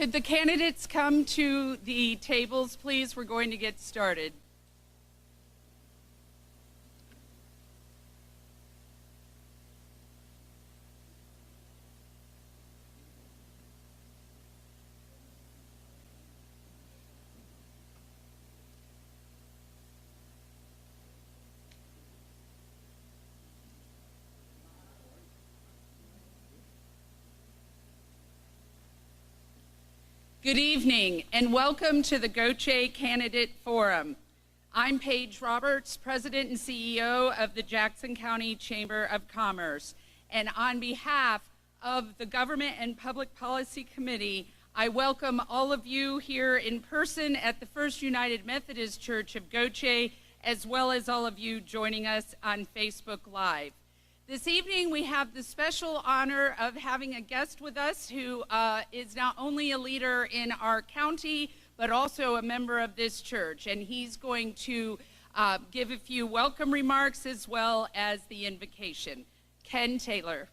Could the candidates come to the tables, please? We're going to get started. Good evening and welcome to the Gautier Candidate Forum. I'm Paige Roberts, President and CEO of the Jackson County Chamber of Commerce. And on behalf of the Government and Public Policy Committee, I welcome all of you here in person at the First United Methodist Church of Gautier, as well as all of you joining us on Facebook Live. This evening, we have the special honor of having a guest with us who is not only a leader in our county, but also a member of this church. And he's going to give a few welcome remarks as well as the invocation. Ken Taylor.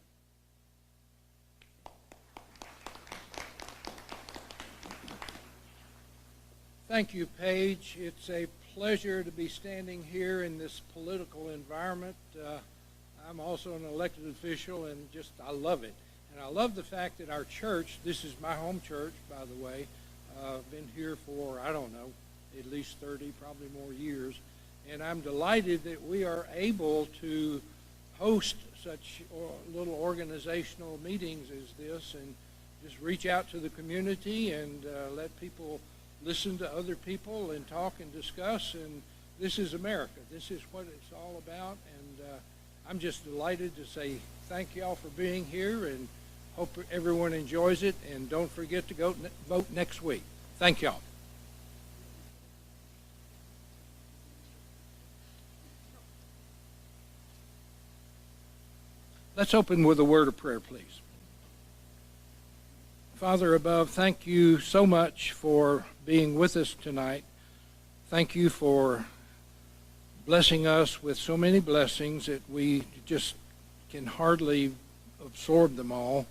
Thank you, Paige. It's a pleasure to be standing here in this political environment. I'm also an elected official, and I love it. And I love the fact that our church, this is my home church, by the way, been here for, I don't know, at least 30, probably more years. And I'm delighted that we are able to host such little organizational meetings as this and just reach out to the community and let people listen to other people and talk and discuss. And this is America. This is what it's all about. And I'm just delighted to say thank y'all for being here and hope everyone enjoys it. And don't forget to go vote next week. Thank y'all. Let's open with a word of prayer, please. Father above, thank you so much for being with us tonight. Thank you for blessing us with so many blessings that we just can hardly absorb them all.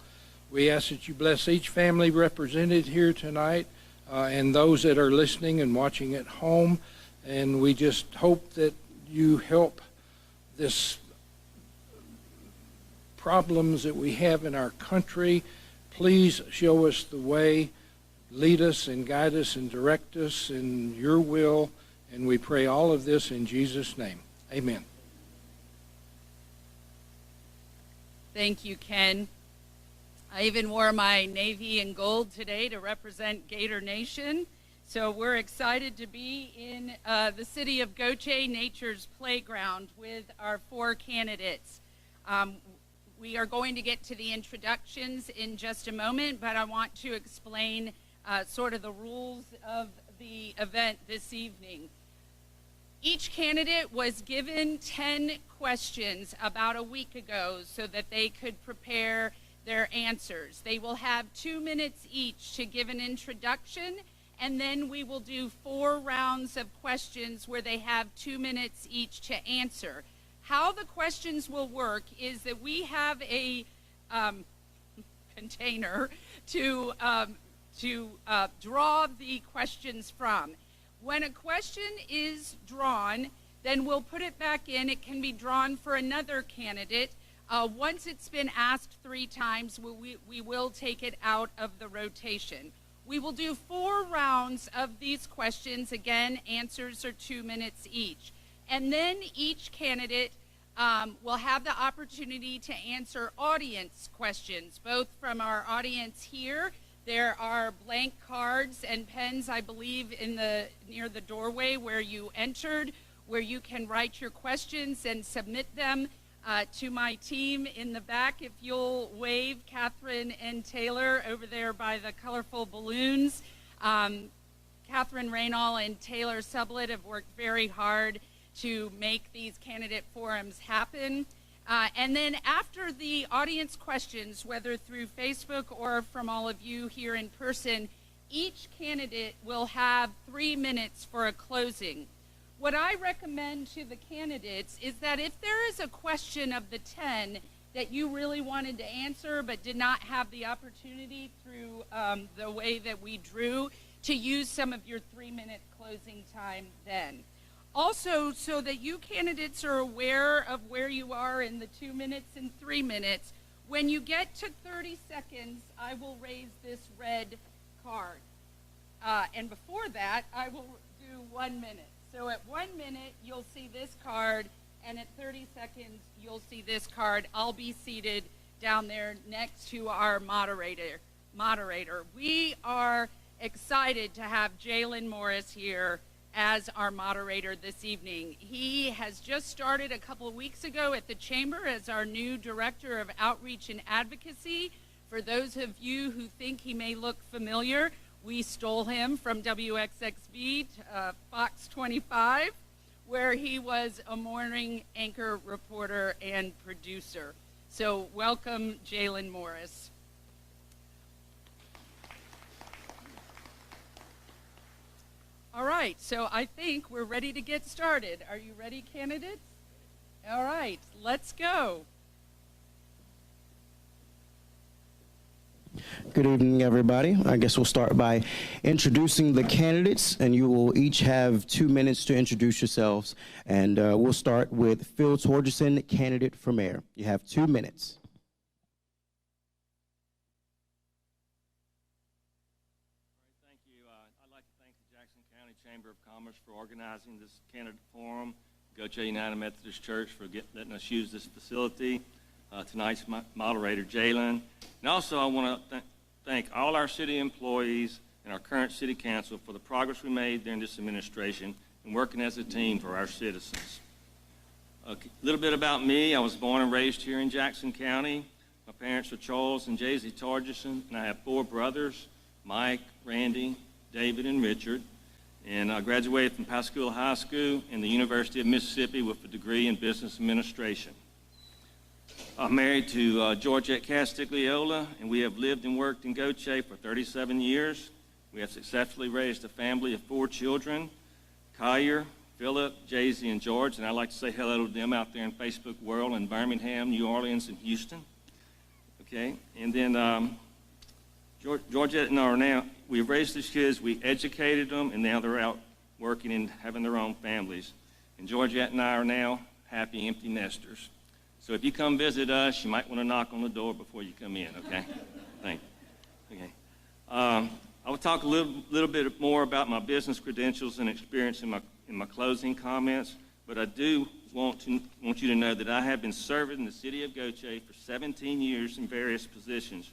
We ask that you bless each family represented here tonight and those that are listening and watching at home. And we just hope that you help this problems that we have in our country. Please show us the way, lead us and guide us and direct us in your will. And we pray all of this in Jesus' name. Amen. Thank you, Ken. I even wore my navy and gold today to represent Gator Nation. So we're excited to be in the city of Gautier, nature's playground, with our four candidates. We are going to get to the introductions in just a moment, but I want to explain sort of the rules of the event this evening. Each candidate was given 10 questions about a week ago so that they could prepare their answers. They will have 2 minutes each to give an introduction, and then we will do 4 rounds of questions where they have 2 minutes each to answer. How the questions will work is that we have a container to draw the questions from. When a question is drawn, then we'll put it back in. It can be drawn for another candidate. Once it's been asked 3 times, we will take it out of the rotation. We will do 4 rounds of these questions. Again, answers are 2 minutes each. And then each candidate will have the opportunity to answer audience questions, both from our audience here. There are blank cards and pens, I believe, near the doorway where you entered, where you can write your questions and submit them to my team in the back. If you'll wave Catherine and Taylor over there by the colorful balloons. Catherine Raynal and Taylor Sublett have worked very hard to make these candidate forums happen. And then after the audience questions, whether through Facebook or from all of you here in person, each candidate will have 3 minutes for a closing. What I recommend to the candidates is that if there is a question of the 10 that you really wanted to answer but did not have the opportunity through the way that we drew, to use some of your 3-minute closing time then. Also, so that you candidates are aware of where you are in the 2 minutes and 3 minutes, when you get to 30 seconds, I will raise this red card. And before that, I will do 1 minute. So at 1 minute, you'll see this card, and at 30 seconds, you'll see this card. I'll be seated down there next to our moderator. We are excited to have Jalen Morris here as our moderator this evening. He has just started a couple of weeks ago at the Chamber as our new Director of Outreach and Advocacy. For those of you who think he may look familiar, we stole him from WXXV, Fox 25, where he was a morning anchor, reporter, and producer. So welcome, Jalen Morris. All right, so I think we're ready to get started. Are you ready, candidates? All right, let's go. Good evening, everybody. I guess we'll start by introducing the candidates, and you will each have 2 minutes to introduce yourselves. And we'll start with Phil Torjussen, candidate for mayor. You have 2 minutes. Thank you. I'd like to thank the Jackson County Chamber of Commerce for organizing this candidate forum, Gautier United Methodist Church for letting us use this facility, tonight's moderator, Jalen. And also I want to thank all our city employees and our current city council for the progress we made during this administration and working as a team for our citizens. A little bit about me. I was born and raised here in Jackson County. My parents are Charles and JC Torjussen, and I have 4 brothers, Mike, Randy, David, and Richard. And I graduated from Pascagoula High School and the University of Mississippi with a degree in business administration. I'm married to Georgette Castigliola, and we have lived and worked in Gautier for 37 years. We have successfully raised a family of 4 children, Collier, Philip, Jay-Z, and George, and I'd like to say hello to them out there in Facebook world in Birmingham, New Orleans, and Houston. Okay, and then Georgette and I are now, we've raised these kids, we educated them, and now they're out working and having their own families. And Georgette and I are now happy empty nesters. So if you come visit us, you might want to knock on the door before you come in, okay? Thank you. Okay. I will talk a little bit more about my business credentials and experience in my closing comments, but I do want you to know that I have been serving in the city of Gautier for 17 years in various positions.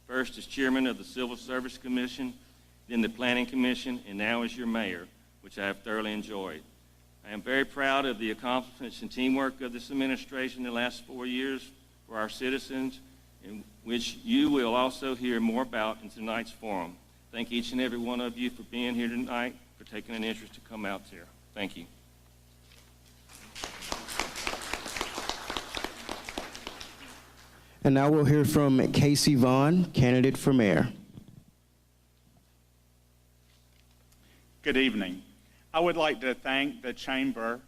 First as chairman of the Civil Service Commission, then the Planning Commission, and now as your mayor, which I have thoroughly enjoyed. I am very proud of the accomplishments and teamwork of this administration in the last 4 years for our citizens, in which you will also hear more about in tonight's forum. Thank each and every one of you for being here tonight, for taking an interest to come out here. Thank you. And now we'll hear from Casey Vaughn, candidate for mayor. Good evening. I would like to thank the Chamber,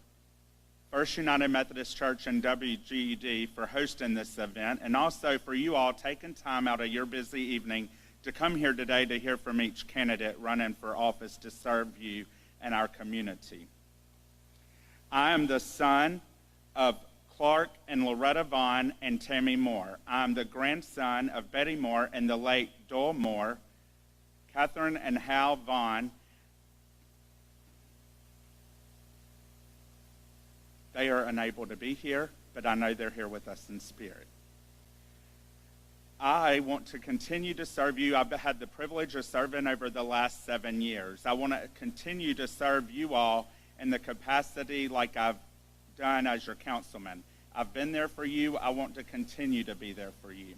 First United Methodist Church, and WGED for hosting this event, and also for you all taking time out of your busy evening to come here today to hear from each candidate running for office to serve you and our community. I am the son of Clark and Loretta Vaughn and Tammy Moore. I am the grandson of Betty Moore and the late Doyle Moore, Catherine and Hal Vaughn. They are unable to be here, but I know they're here with us in spirit. I want to continue to serve you. I've had the privilege of serving over the last 7 years. I want to continue to serve you all in the capacity like I've done as your councilman. I've been there for you. I want to continue to be there for you.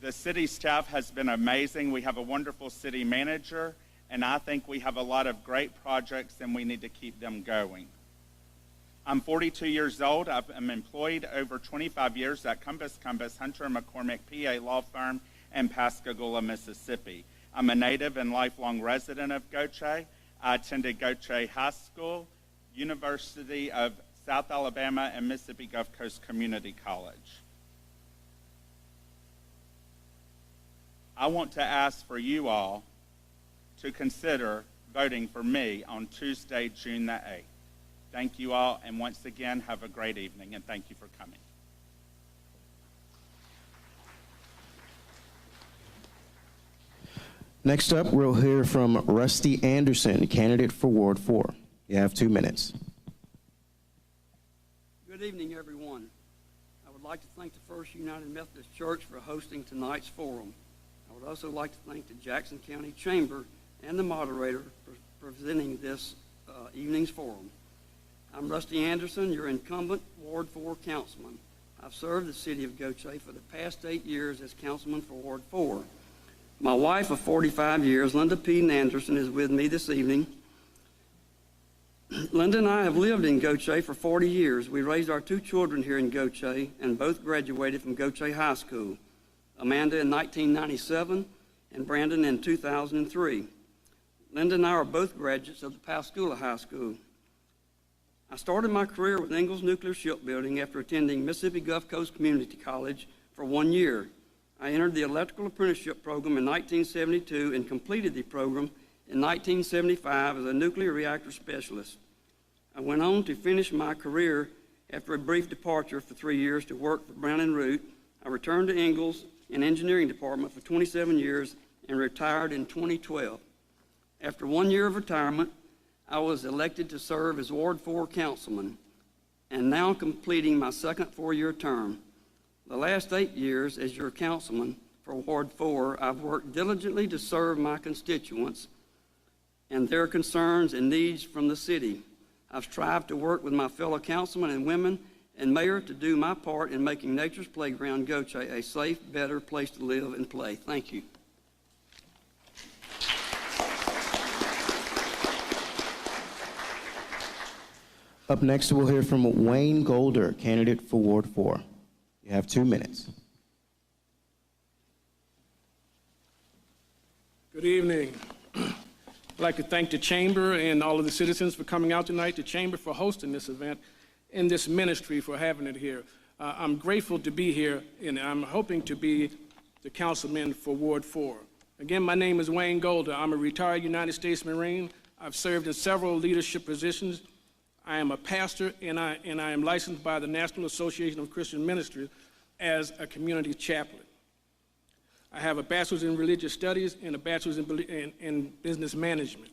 The city staff has been amazing. We have a wonderful city manager, and I think we have a lot of great projects, and we need to keep them going. I'm 42 years old. I'm employed over 25 years at Compass, Hunter & McCormick, PA law firm in Pascagoula, Mississippi. I'm a native and lifelong resident of Gautier. I attended Gautier High School, University of South Alabama, and Mississippi Gulf Coast Community College. I want to ask for you all to consider voting for me on Tuesday, June the 8th. Thank you all, and once again, have a great evening, and thank you for coming. Next up, we'll hear from Rusty Anderson, candidate for Ward 4. You have 2 minutes. Good evening, everyone. I would like to thank the First United Methodist Church for hosting tonight's forum. I would also like to thank the Jackson County Chamber and the moderator for presenting this evening's forum. I'm Rusty Anderson, your incumbent Ward 4 councilman. I've served the city of Gautier for the past 8 years as councilman for Ward 4. My wife of 45 years, Linda P. Anderson, is with me this evening. Linda and I have lived in Gautier for 40 years. We raised our 2 children here in Gautier and both graduated from Gautier High School, Amanda in 1997 and Brandon in 2003. Linda and I are both graduates of the Pascagoula High School. I started my career with Ingalls Nuclear Shipbuilding after attending Mississippi Gulf Coast Community College for 1 year. I entered the electrical apprenticeship program in 1972 and completed the program in 1975 as a nuclear reactor specialist. I went on to finish my career after a brief departure for 3 years to work for Brown & Root. I returned to Ingalls in engineering department for 27 years and retired in 2012. After 1 year of retirement, I was elected to serve as Ward 4 councilman and now completing my second 4-year term. The last 8 years as your councilman for Ward 4, I've worked diligently to serve my constituents and their concerns and needs from the city. I've strived to work with my fellow councilmen and women and mayor to do my part in making Nature's Playground Gaucher a safe, better place to live and play. Thank you. Up next, we'll hear from Wayne Golder, candidate for Ward 4. You have 2 minutes. Good evening. I'd like to thank the Chamber and all of the citizens for coming out tonight, the Chamber for hosting this event, and this ministry for having it here. I'm grateful to be here, and I'm hoping to be the councilman for Ward 4. Again, my name is Wayne Golder. I'm a retired United States Marine. I've served in several leadership positions. I am a pastor, and I am licensed by the National Association of Christian Ministries as a community chaplain. I have a bachelor's in religious studies and a bachelor's in business management.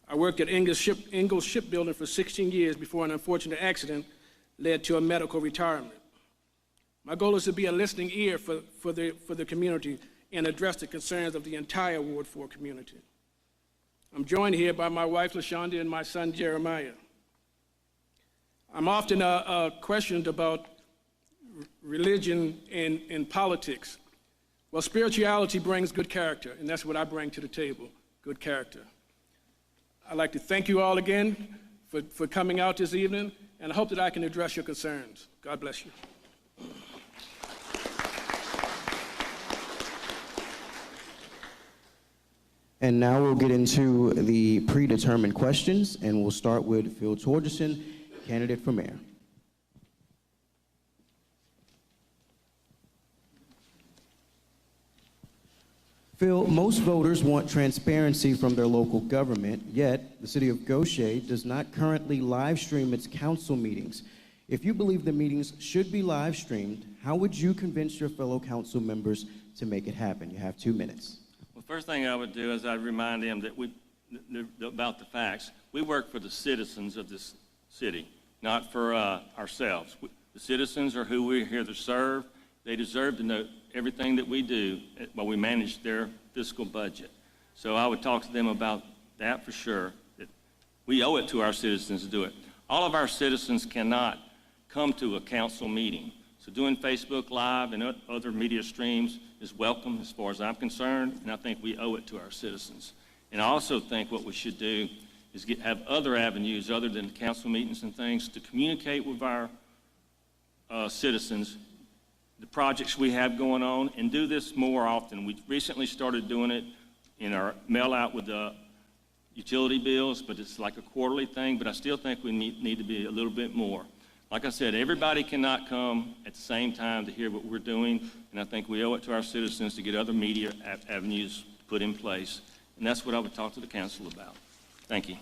I worked at Ingalls Shipbuilding for 16 years before an unfortunate accident led to a medical retirement. My goal is to be a listening ear for the community and address the concerns of the entire Ward 4 community. I'm joined here by my wife, LaShonda, and my son, Jeremiah. I'm often questioned about religion and politics. Well, spirituality brings good character, and that's what I bring to the table, good character. I'd like to thank you all again for coming out this evening, and I hope that I can address your concerns. God bless you. And now we'll get into the predetermined questions, and we'll start with Phil Torjussen, candidate for mayor. Phil, most voters want transparency from their local government, yet the city of Goshen does not currently live stream its council meetings. If you believe the meetings should be live streamed, how would you convince your fellow council members to make it happen? You have 2 minutes. Well, first thing I would do is I'd remind them that about the facts. We work for the citizens of this city, not for ourselves. The citizens are who we're here to serve. They deserve to know everything that we do while we manage their fiscal budget. So I would talk to them about that for sure, that we owe it to our citizens to do it. All of our citizens cannot come to a council meeting. So doing Facebook Live and other media streams is welcome as far as I'm concerned, and I think we owe it to our citizens. And I also think what we should do is have other avenues other than council meetings and things to communicate with our citizens the projects we have going on, and do this more often. We recently started doing it in our mail out with the utility bills, but it's like a quarterly thing, but I still think we need to be a little bit more. Like I said, everybody cannot come at the same time to hear what we're doing, and I think we owe it to our citizens to get other media avenues put in place, and that's what I would talk to the council about. Thank you.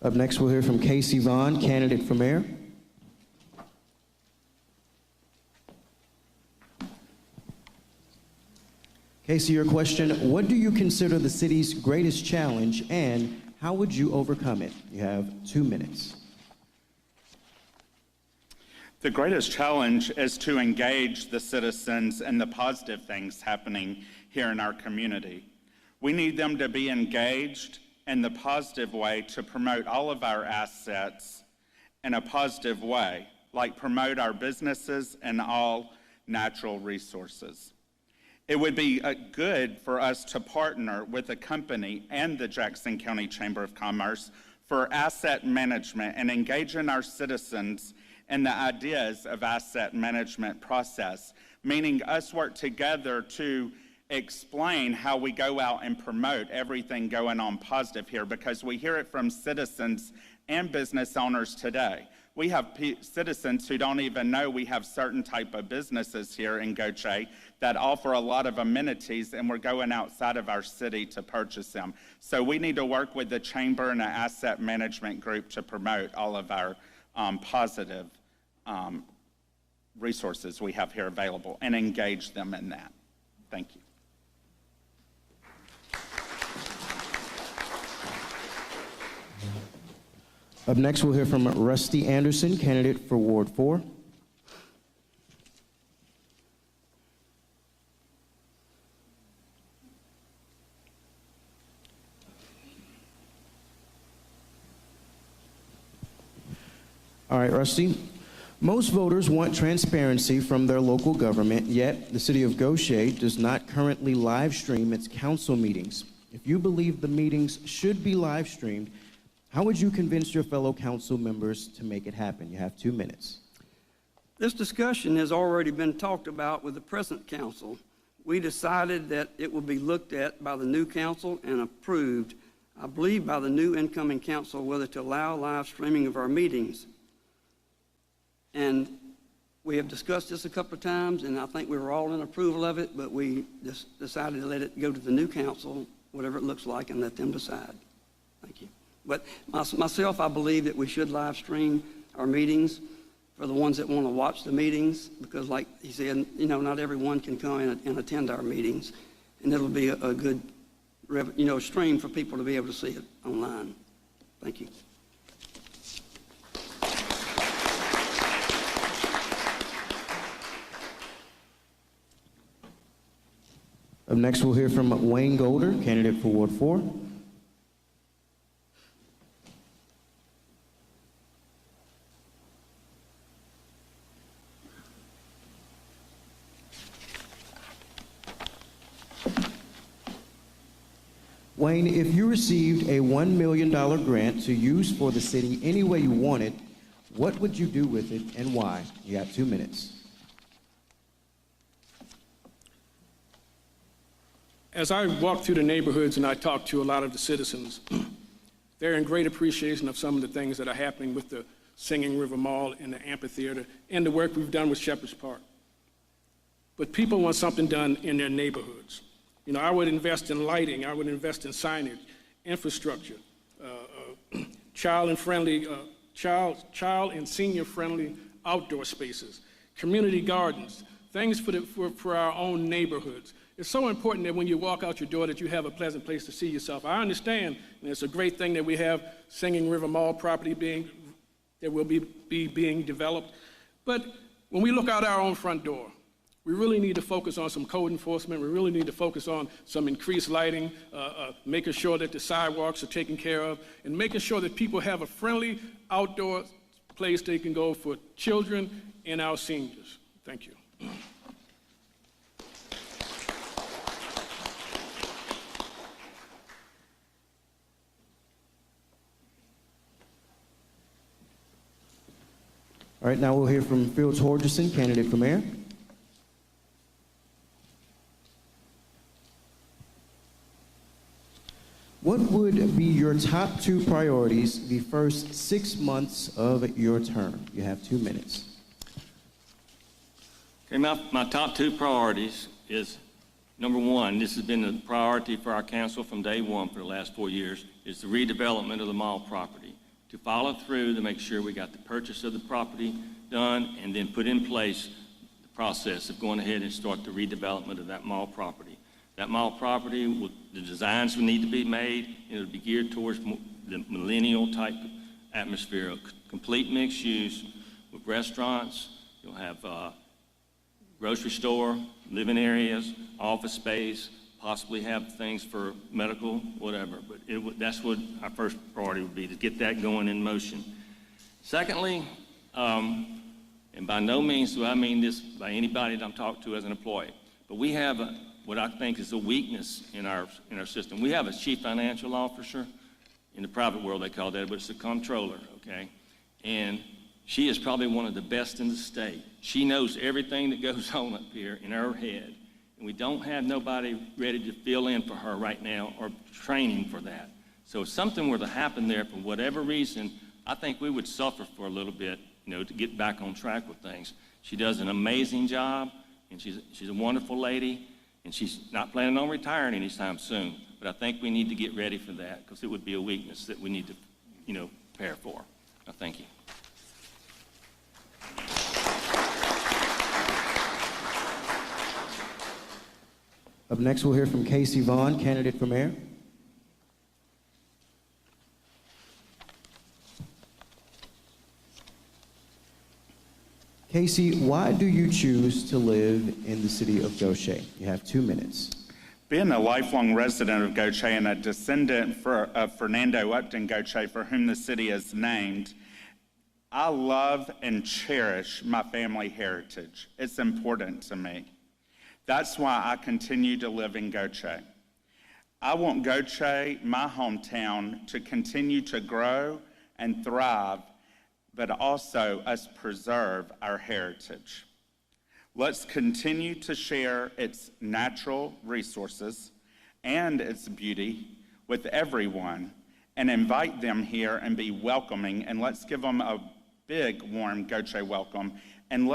Up next, we'll hear from Casey Vaughn, candidate for mayor. Casey, your question: what do you consider the city's greatest challenge, and how would you overcome it? You have 2 minutes. The greatest challenge is to engage the citizens in the positive things happening here in our community. We need them to be engaged in the positive way to promote all of our assets in a positive way, like promote our businesses and all natural resources. It would be good for us to partner with a company and the Jackson County Chamber of Commerce for asset management and engaging our citizens in the ideas of asset management process, meaning us work together to explain how we go out and promote everything going on positive here, because we hear it from citizens and business owners today. We have citizens who don't even know we have certain type of businesses here in Gaucher that offer a lot of amenities, and we're going outside of our city to purchase them. So we need to work with the chamber and the asset management group to promote all of our positive resources we have here available and engage them in that. Thank you. Up next, we'll hear from Rusty Anderson, candidate for Ward 4. All right, Rusty. Most voters want transparency from their local government, yet the city of Goshen does not currently live stream its council meetings. If you believe the meetings should be live streamed, how would you convince your fellow council members to make it happen? You have 2 minutes. This discussion has already been talked about with the present council. We decided that it will be looked at by the new council and approved, I believe, by the new incoming council, whether to allow live streaming of our meetings. And we have discussed this a couple of times, and I think we were all in approval of it, but we decided to let it go to the new council, whatever it looks like, and let them decide. Thank you. But myself, I believe that we should live stream our meetings for the ones that want to watch the meetings, because like he said, you know, not everyone can come and attend our meetings. And it'll be a good, stream for people to be able to see it online. Thank you. Up next, we'll hear from Wayne Golder, candidate for Ward 4. Wayne, if you received a $1 million grant to use for the city any way you wanted, what would you do with it and why? You have 2 minutes. As I walk through the neighborhoods and I talk to a lot of the citizens, they're in great appreciation of some of the things that are happening with the Singing River Mall and the amphitheater and the work we've done with Shepherd's Park. But people want something done in their neighborhoods. You know, I would invest in lighting, I would invest in signage, infrastructure, child and senior friendly outdoor spaces, community gardens, things for our own neighborhoods. It's so important that when you walk out your door that you have a pleasant place to see yourself. I understand, and it's a great thing that we have Singing River Mall property that will be being developed. But when we look out our own front door, we really need to focus on some code enforcement. We really need to focus on some increased lighting, making sure that the sidewalks are taken care of, and making sure that people have a friendly outdoor place they can go for children and our seniors. Thank you. All right, now we'll hear from Phil Torjussen, candidate for mayor. What would be your top 2 priorities the first 6 months of your term? You have 2 minutes. Okay, my top 2 priorities is, number 1, this has been a priority for our council from day 1 for the last 4 years, is the redevelopment of the mall property. To follow through to make sure we got the purchase of the property done and then put in place the process of going ahead and start the redevelopment of that mall property. That mall property, the designs will need to be made, and it'll be geared towards the millennial type atmosphere, of complete mixed use with restaurants. You'll have grocery store, living areas, office space, possibly have things for medical, whatever. But that's what our first priority would be, to get that going in motion. Secondly, and by no means do I mean this by anybody that I'm talking to as an employee, but we have what I think is a weakness in our system. We have a chief financial officer. In the private world they call that, but it's a comptroller, okay? And she is probably one of the best in the state. She knows everything that goes on up here in her head. And we don't have nobody ready to fill in for her right now or training for that. So if something were to happen there for whatever reason, I think we would suffer for a little bit, to get back on track with things. She does an amazing job, and she's a wonderful lady, and she's not planning on retiring anytime soon. But I think we need to get ready for that, because it would be a weakness that we need to, prepare for. Thank you. Up next, we'll hear from Casey Vaughn, candidate for mayor. Casey, why do you choose to live in the city of Goshen? You have 2 minutes. Being a lifelong resident of Gaucher and a descendant of Fernando Upton Gaucher, for whom the city is named, I love and cherish my family heritage. It's important to me. That's why I continue to live in Gaucher. I want Gaucher, my hometown, to continue to grow and thrive, but also us preserve our heritage. Let's continue to share its natural resources and its beauty with everyone and invite them here and be welcoming, and let's give them a big, warm Gaucher welcome. And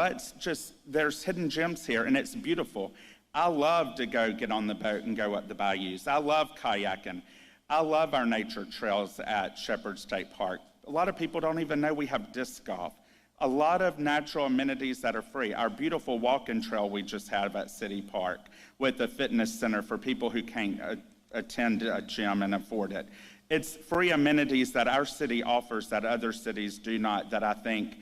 there's hidden gems here, and it's beautiful. I love to go get on the boat and go up the bayous. I love kayaking. I love our nature trails at Shepherd State Park. A lot of people don't even know we have disc golf. A lot of natural amenities that are free. Our beautiful walking trail we just had at City Park with a fitness center for people who can't attend a gym and afford it. It's free amenities that our city offers that other cities do not, that I think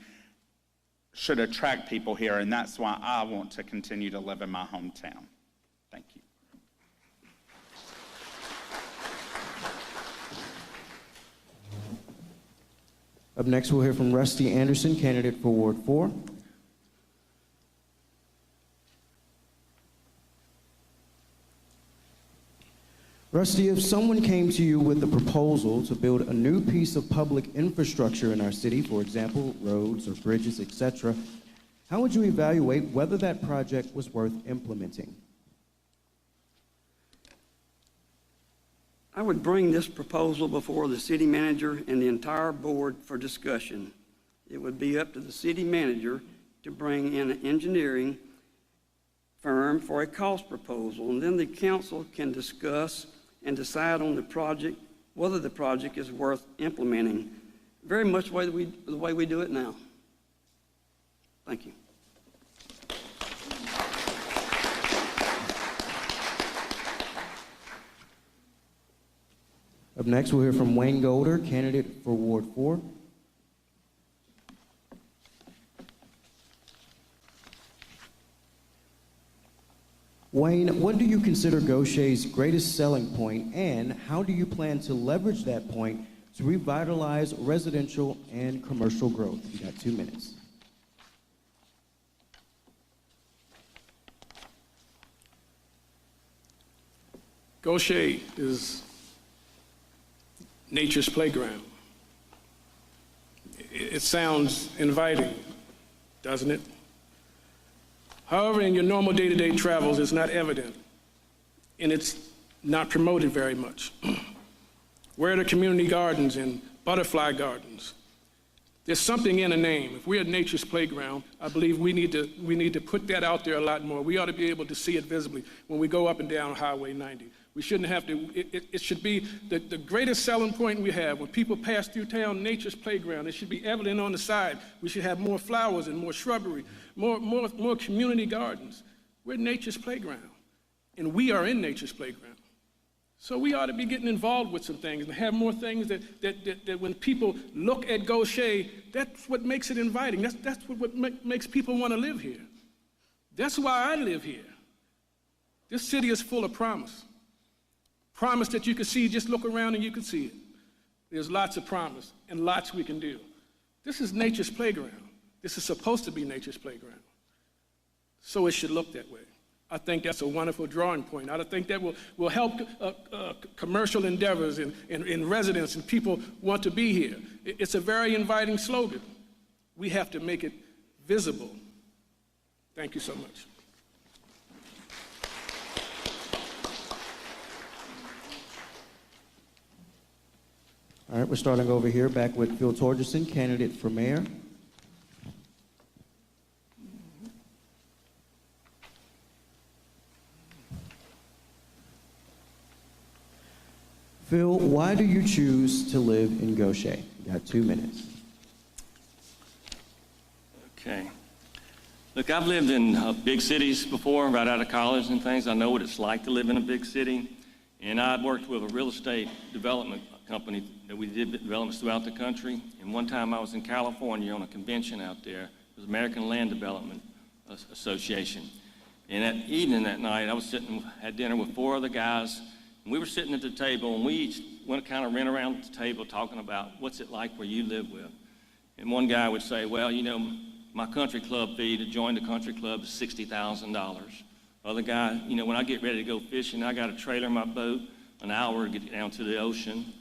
should attract people here, and that's why I want to continue to live in my hometown. Thank you. Up next, we'll hear from Rusty Anderson, candidate for Ward 4. Rusty, if someone came to you with a proposal to build a new piece of public infrastructure in our city, for example, roads or bridges, etc., how would you evaluate whether that project was worth implementing? I would bring this proposal before the city manager and the entire board for discussion. It would be up to the city manager to bring in an engineering firm for a cost proposal, and then the council can discuss and decide on the project, whether the project is worth implementing, very much the way we do it now. Thank you. Up next, we'll hear from Wayne Golder, candidate for Ward 4. Wayne, what do you consider Gaucher's greatest selling point, and how do you plan to leverage that point to revitalize residential and commercial growth? You got 2 minutes. Gaucher is nature's playground. It sounds inviting, doesn't it? However, in your normal day-to-day travels, it's not evident, and it's not promoted very much. Where are the community gardens and butterfly gardens? There's something in a name. If we're at Nature's Playground, I believe we need to put that out there a lot more. We ought to be able to see it visibly when we go up and down Highway 90. We shouldn't have to, it should be the greatest selling point we have. When people pass through town, Nature's Playground, it should be evident on the side. We should have more flowers and more shrubbery, more community gardens. We're Nature's Playground, and we are in Nature's Playground. So we ought to be getting involved with some things and have more things that when people look at Goshen, that's what makes it inviting. That's what makes people want to live here. That's why I live here. This city is full of promise. Promise that you can see, just look around and you can see it. There's lots of promise and lots we can do. This is Nature's Playground. This is supposed to be Nature's Playground. So it should look that way. I think that's a wonderful drawing point. I think that will help commercial endeavors and residents and people want to be here. It's a very inviting slogan. We have to make it visible. Thank you so much. All right, we're starting over here back with Phil Torjussen, candidate for mayor. Phil, why do you choose to live in Gaucher? You got 2 minutes. Okay. Look, I've lived in big cities before, right out of college and things. I know what it's like to live in a big city. And I've worked with a real estate development company that we did developments throughout the country. And one time I was in California on a convention out there. It was American Land Development Association. And that evening, that night, I was had dinner with 4 other guys. And we were sitting at the table, and we each went kind of ran around the table talking about what's it like where you live with. And one guy would say, well, you know, my country club fee to join the country club is $60,000. Other guy, you know, when I get ready to go fishing, I got to trailer my boat an hour to get down to the ocean.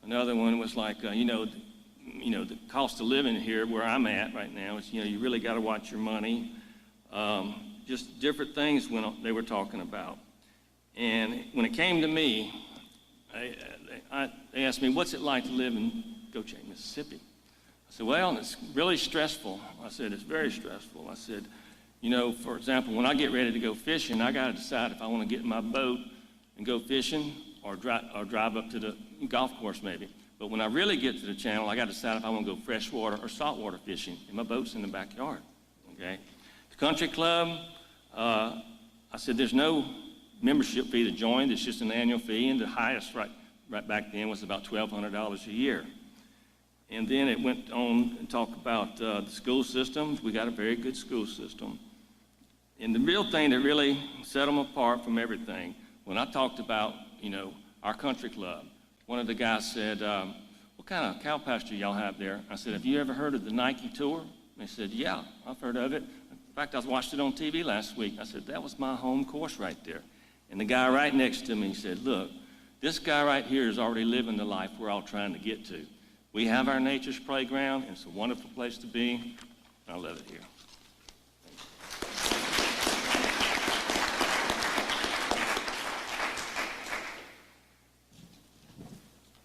Another one was like, you know, the cost of living here where I'm at right now is, you know, you really got to watch your money. Just different things they were talking about. And when it came to me, they asked me, what's it like to live in Gaucher, Mississippi? I said, well, it's really stressful. I said, it's very stressful. I said, you know, for example, when I get ready to go fishing, I got to decide if I want to get in my boat and go fishing or drive up to the golf course maybe. But when I really get to the channel, I got to decide if I want to go freshwater or saltwater fishing, and my boat's in the backyard, okay? The country club, I said, there's no membership fee to join. It's just an annual fee, and the highest right back then was about $1,200 a year. And then it went on and talked about the school systems. We got a very good school system. And the real thing that really set them apart from everything, when I talked about, you know, our country club, one of the guys said, what kind of cow pasture y'all have there? I said, have you ever heard of the Nike Tour? They said, yeah, I've heard of it. In fact, I watched it on TV last week. I said, that was my home course right there. And the guy right next to me said, look, this guy right here is already living the life we're all trying to get to. We have our Nature's Playground, and it's a wonderful place to be. I love it here.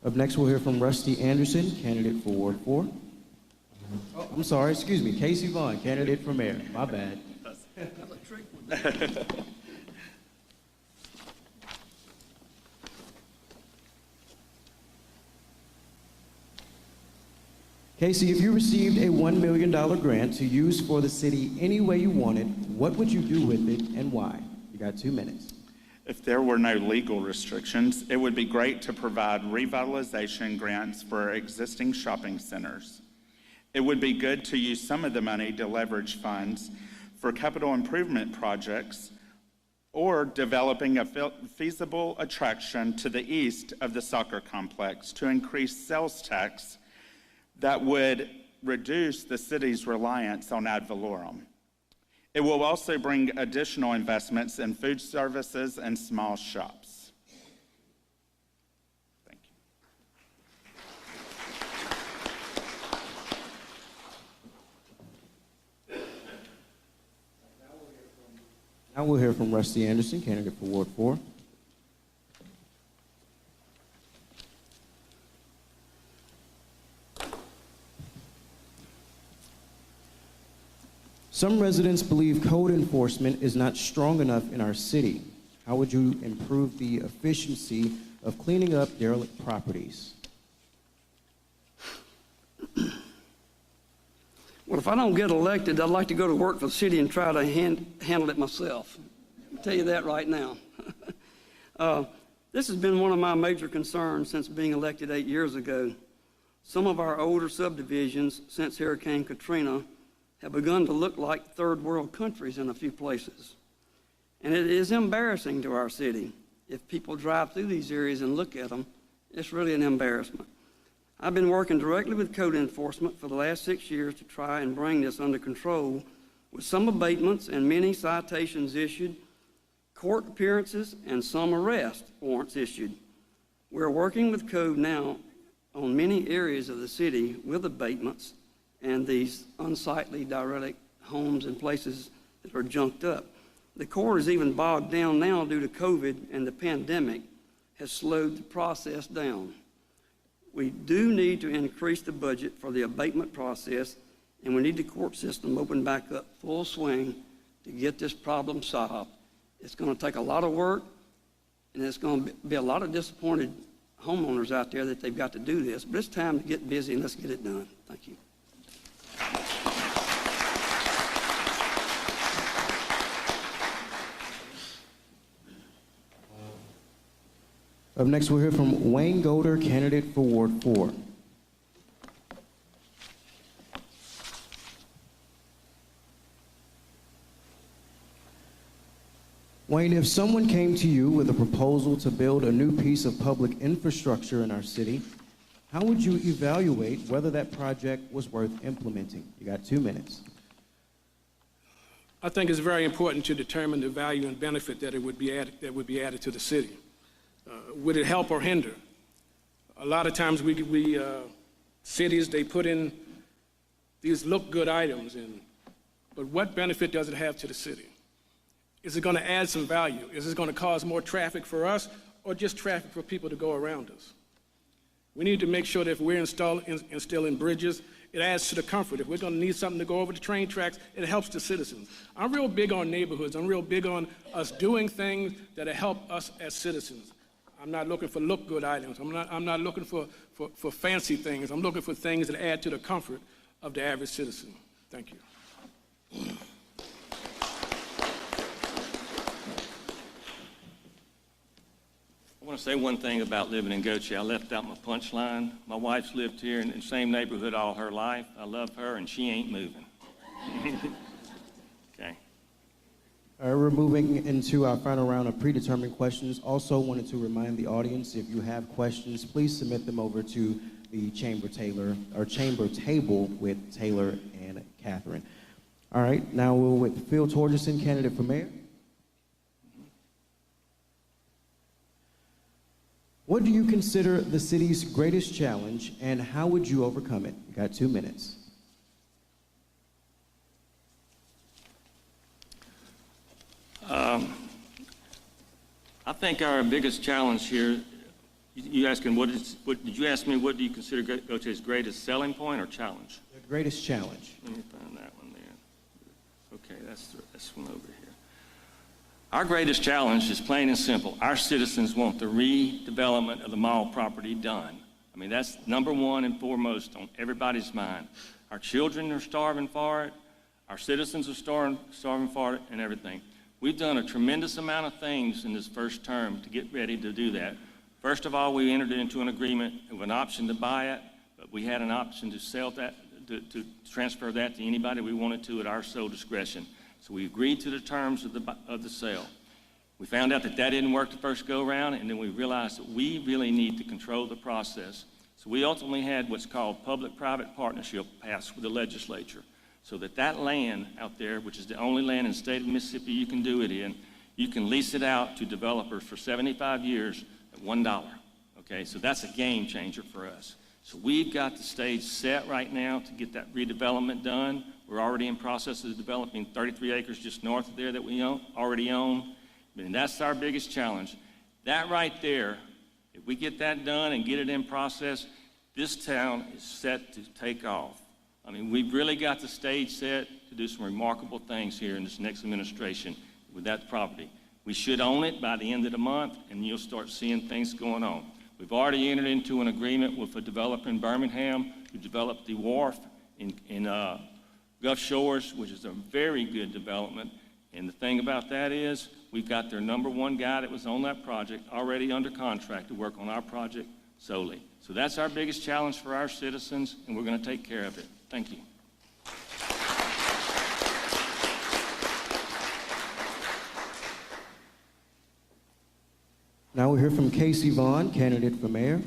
Up next, we'll hear from Rusty Anderson, candidate for Ward 4. Oh, I'm sorry, excuse me, Casey Vaughn, candidate for mayor. My bad. Casey, if you received a $1 million grant to use for the city any way you wanted, what would you do with it and why? You got 2 minutes. If there were no legal restrictions, it would be great to provide revitalization grants for existing shopping centers. It would be good to use some of the money to leverage funds for capital improvement projects or developing a feasible attraction to the east of the soccer complex to increase sales tax that would reduce the city's reliance on ad valorem. It will also bring additional investments in food services and small shops. Thank you. Now we'll hear from Rusty Anderson, candidate for Ward 4. Some residents believe code enforcement is not strong enough in our city. How would you improve the efficiency of cleaning up derelict properties? Well, if I don't get elected, I'd like to go to work for the city and try to handle it myself. I'll tell you that right now. This has been one of my major concerns since being elected 8 years ago. Some of our older subdivisions since Hurricane Katrina have begun to look like third world countries in a few places. And it is embarrassing to our city. If people drive through these areas and look at them, it's really an embarrassment. I've been working directly with code enforcement for the last 6 years to try and bring this under control, with some abatements and many citations issued, court appearances, and some arrest warrants issued. We're working with code now on many areas of the city with abatements and these unsightly derelict homes and places that are junked up. The court is even bogged down now due to COVID, and the pandemic has slowed the process down. We do need to increase the budget for the abatement process, and we need the court system open back up full swing to get this problem solved. It's going to take a lot of work, and there's going to be a lot of disappointed homeowners out there that they've got to do this, but it's time to get busy and let's get it done. Thank you. Up next, we'll hear from Wayne Gaucher, candidate for Ward 4. Wayne, if someone came to you with a proposal to build a new piece of public infrastructure in our city, how would you evaluate whether that project was worth implementing? You got 2 minutes. I think it's very important to determine the value and benefit that would be added to the city. Would it help or hinder? A lot of times cities, they put in these look-good items, but what benefit does it have to the city? Is it going to add some value? Is it going to cause more traffic for us or just traffic for people to go around us? We need to make sure that if we're installing bridges, it adds to the comfort. If we're going to need something to go over the train tracks, it helps the citizens. I'm real big on neighborhoods. I'm real big on us doing things that help us as citizens. I'm not looking for look-good items. I'm not looking for fancy things. I'm looking for things that add to the comfort of the average citizen. Thank you. I want to say one thing about living in Gautier. I left out my punchline. My wife's lived here in the same neighborhood all her life. I love her, and she ain't moving. Okay. All right, we're moving into our final round of predetermined questions. Also wanted to remind the audience, if you have questions, please submit them over to the chamber table with Taylor and Catherine. All right, now we're with Phil Torjussen, candidate for mayor. What do you consider the city's greatest challenge, and how would you overcome it? You got 2 minutes. I think our biggest challenge here, you asking did you ask me what do you consider Gautier's greatest selling point or challenge? The greatest challenge. Let me find that one there. Okay, that's one over here. Our greatest challenge is plain and simple. Our citizens want the redevelopment of the mall property done. I mean, that's number one and foremost on everybody's mind. Our children are starving for it. Our citizens are starving for it and everything. We've done a tremendous amount of things in this first term to get ready to do that. First of all, we entered into an agreement with an option to buy it, but we had an option to sell that, to transfer that to anybody we wanted to at our sole discretion. So we agreed to the terms of the sale. We found out that didn't work the first go-around, and then we realized that we really need to control the process. So we ultimately had what's called public-private partnership passed with the legislature, so that land out there, which is the only land in the state of Mississippi you can do it in, you can lease it out to developers for 75 years at $1. Okay, so that's a game changer for us. So we've got the stage set right now to get that redevelopment done. We're already in process of developing 33 acres just north of there that we already own. And that's our biggest challenge. That right there, if we get that done and get it in process, this town is set to take off. I mean, we've really got the stage set. to do some remarkable things here in this next administration with that property. We should own it by the end of the month, and you'll start seeing things going on. We've already entered into an agreement with a developer in Birmingham who developed the wharf in Gulf Shores, which is a very good development. And the thing about that is we've got their #1 guy that was on that project already under contract to work on our project solely. So that's our biggest challenge for our citizens, and we're going to take care of it. Thank you. Now we'll hear from Casey Vaughn, candidate for mayor.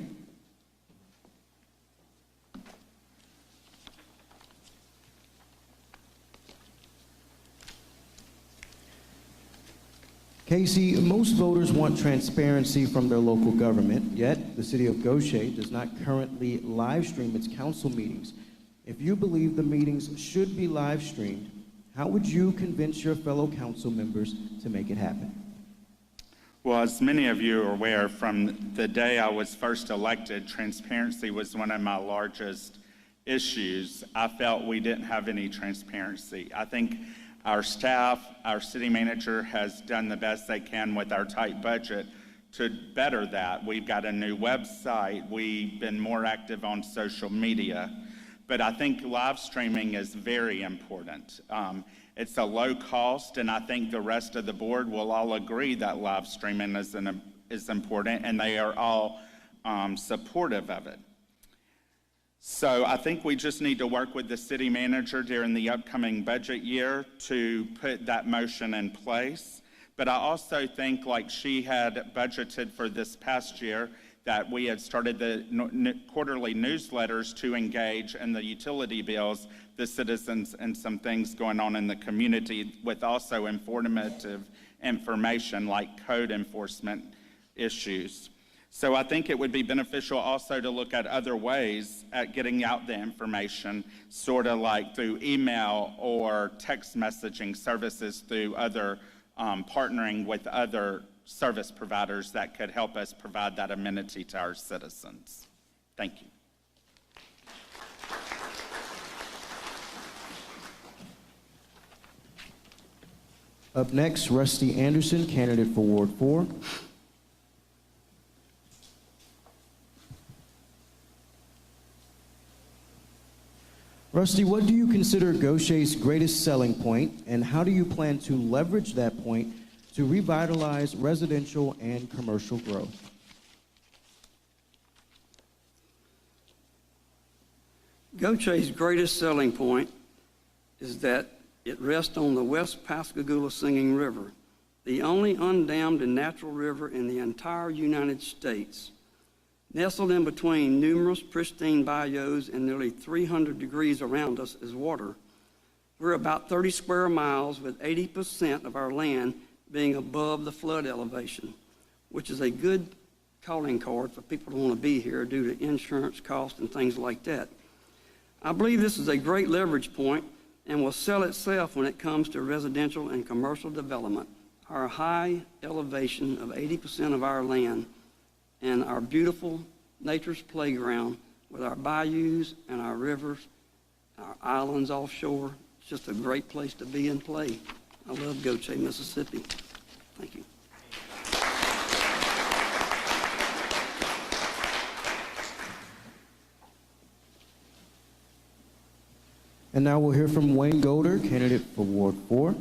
Casey, most voters want transparency from their local government, yet the city of Goshen does not currently live stream its council meetings. If you believe the meetings should be live streamed, how would you convince your fellow council members to make it happen? Well, as many of you are aware, from the day I was first elected, transparency was one of my largest issues. I felt we didn't have any transparency. I think our staff, our city manager has done the best they can with our tight budget to better that. We've got a new website. We've been more active on social media. But I think live streaming is very important. It's a low cost, and I think the rest of the board will all agree that live streaming is important, and they are all supportive of it. So I think we just need to work with the city manager during the upcoming budget year to put that motion in place. But I also think, like she had budgeted for this past year, that we had started the quarterly newsletters to engage in the utility bills, the citizens, and some things going on in the community with also informative information like code enforcement issues. So I think it would be beneficial also to look at other ways at getting out the information, sort of like through email or text messaging services through other partnering with other service providers that could help us provide that amenity to our citizens. Thank you. Up next, Rusty Anderson, candidate for Ward 4. Rusty, what do you consider Gaucher's greatest selling point, and how do you plan to leverage that point to revitalize residential and commercial growth? Gautier's greatest selling point is that it rests on the West Pascagoula Singing River, the only undammed and natural river in the entire United States. Nestled in between numerous pristine bayous and nearly 300 degrees around us is water. We're about 30 square miles with 80% of our land being above the flood elevation, which is a good calling card for people who want to be here due to insurance costs and things like that. I believe this is a great leverage point and will sell itself when it comes to residential and commercial development. Our high elevation of 80% of our land and our beautiful nature's playground with our bayous and our rivers, our islands offshore. It's just a great place to be and play. I love Gautier, Mississippi. Thank you. And now we'll hear from Wayne Golder, candidate for Ward 4.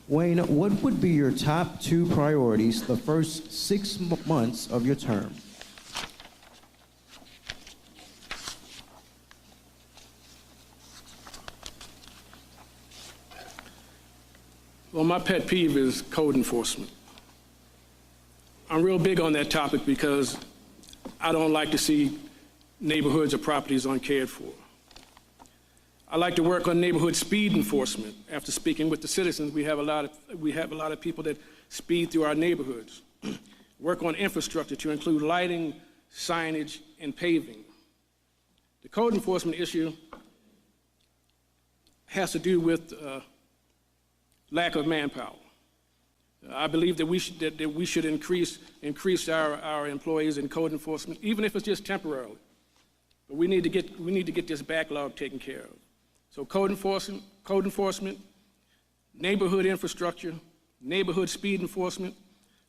Wayne, what would be your top 2 priorities the first 6 months of your term? Well, my pet peeve is code enforcement. I'm real big on that topic because I don't like to see neighborhoods or properties uncared for. I like to work on neighborhood speed enforcement. After speaking with the citizens, we have a lot of people that speed through our neighborhoods. Work on infrastructure to include lighting, signage, and paving. The code enforcement issue has to do with lack of manpower. I believe that we should increase our employees in code enforcement, even if it's just temporarily. But we need to get this backlog taken care of. So code enforcement, neighborhood infrastructure, neighborhood speed enforcement,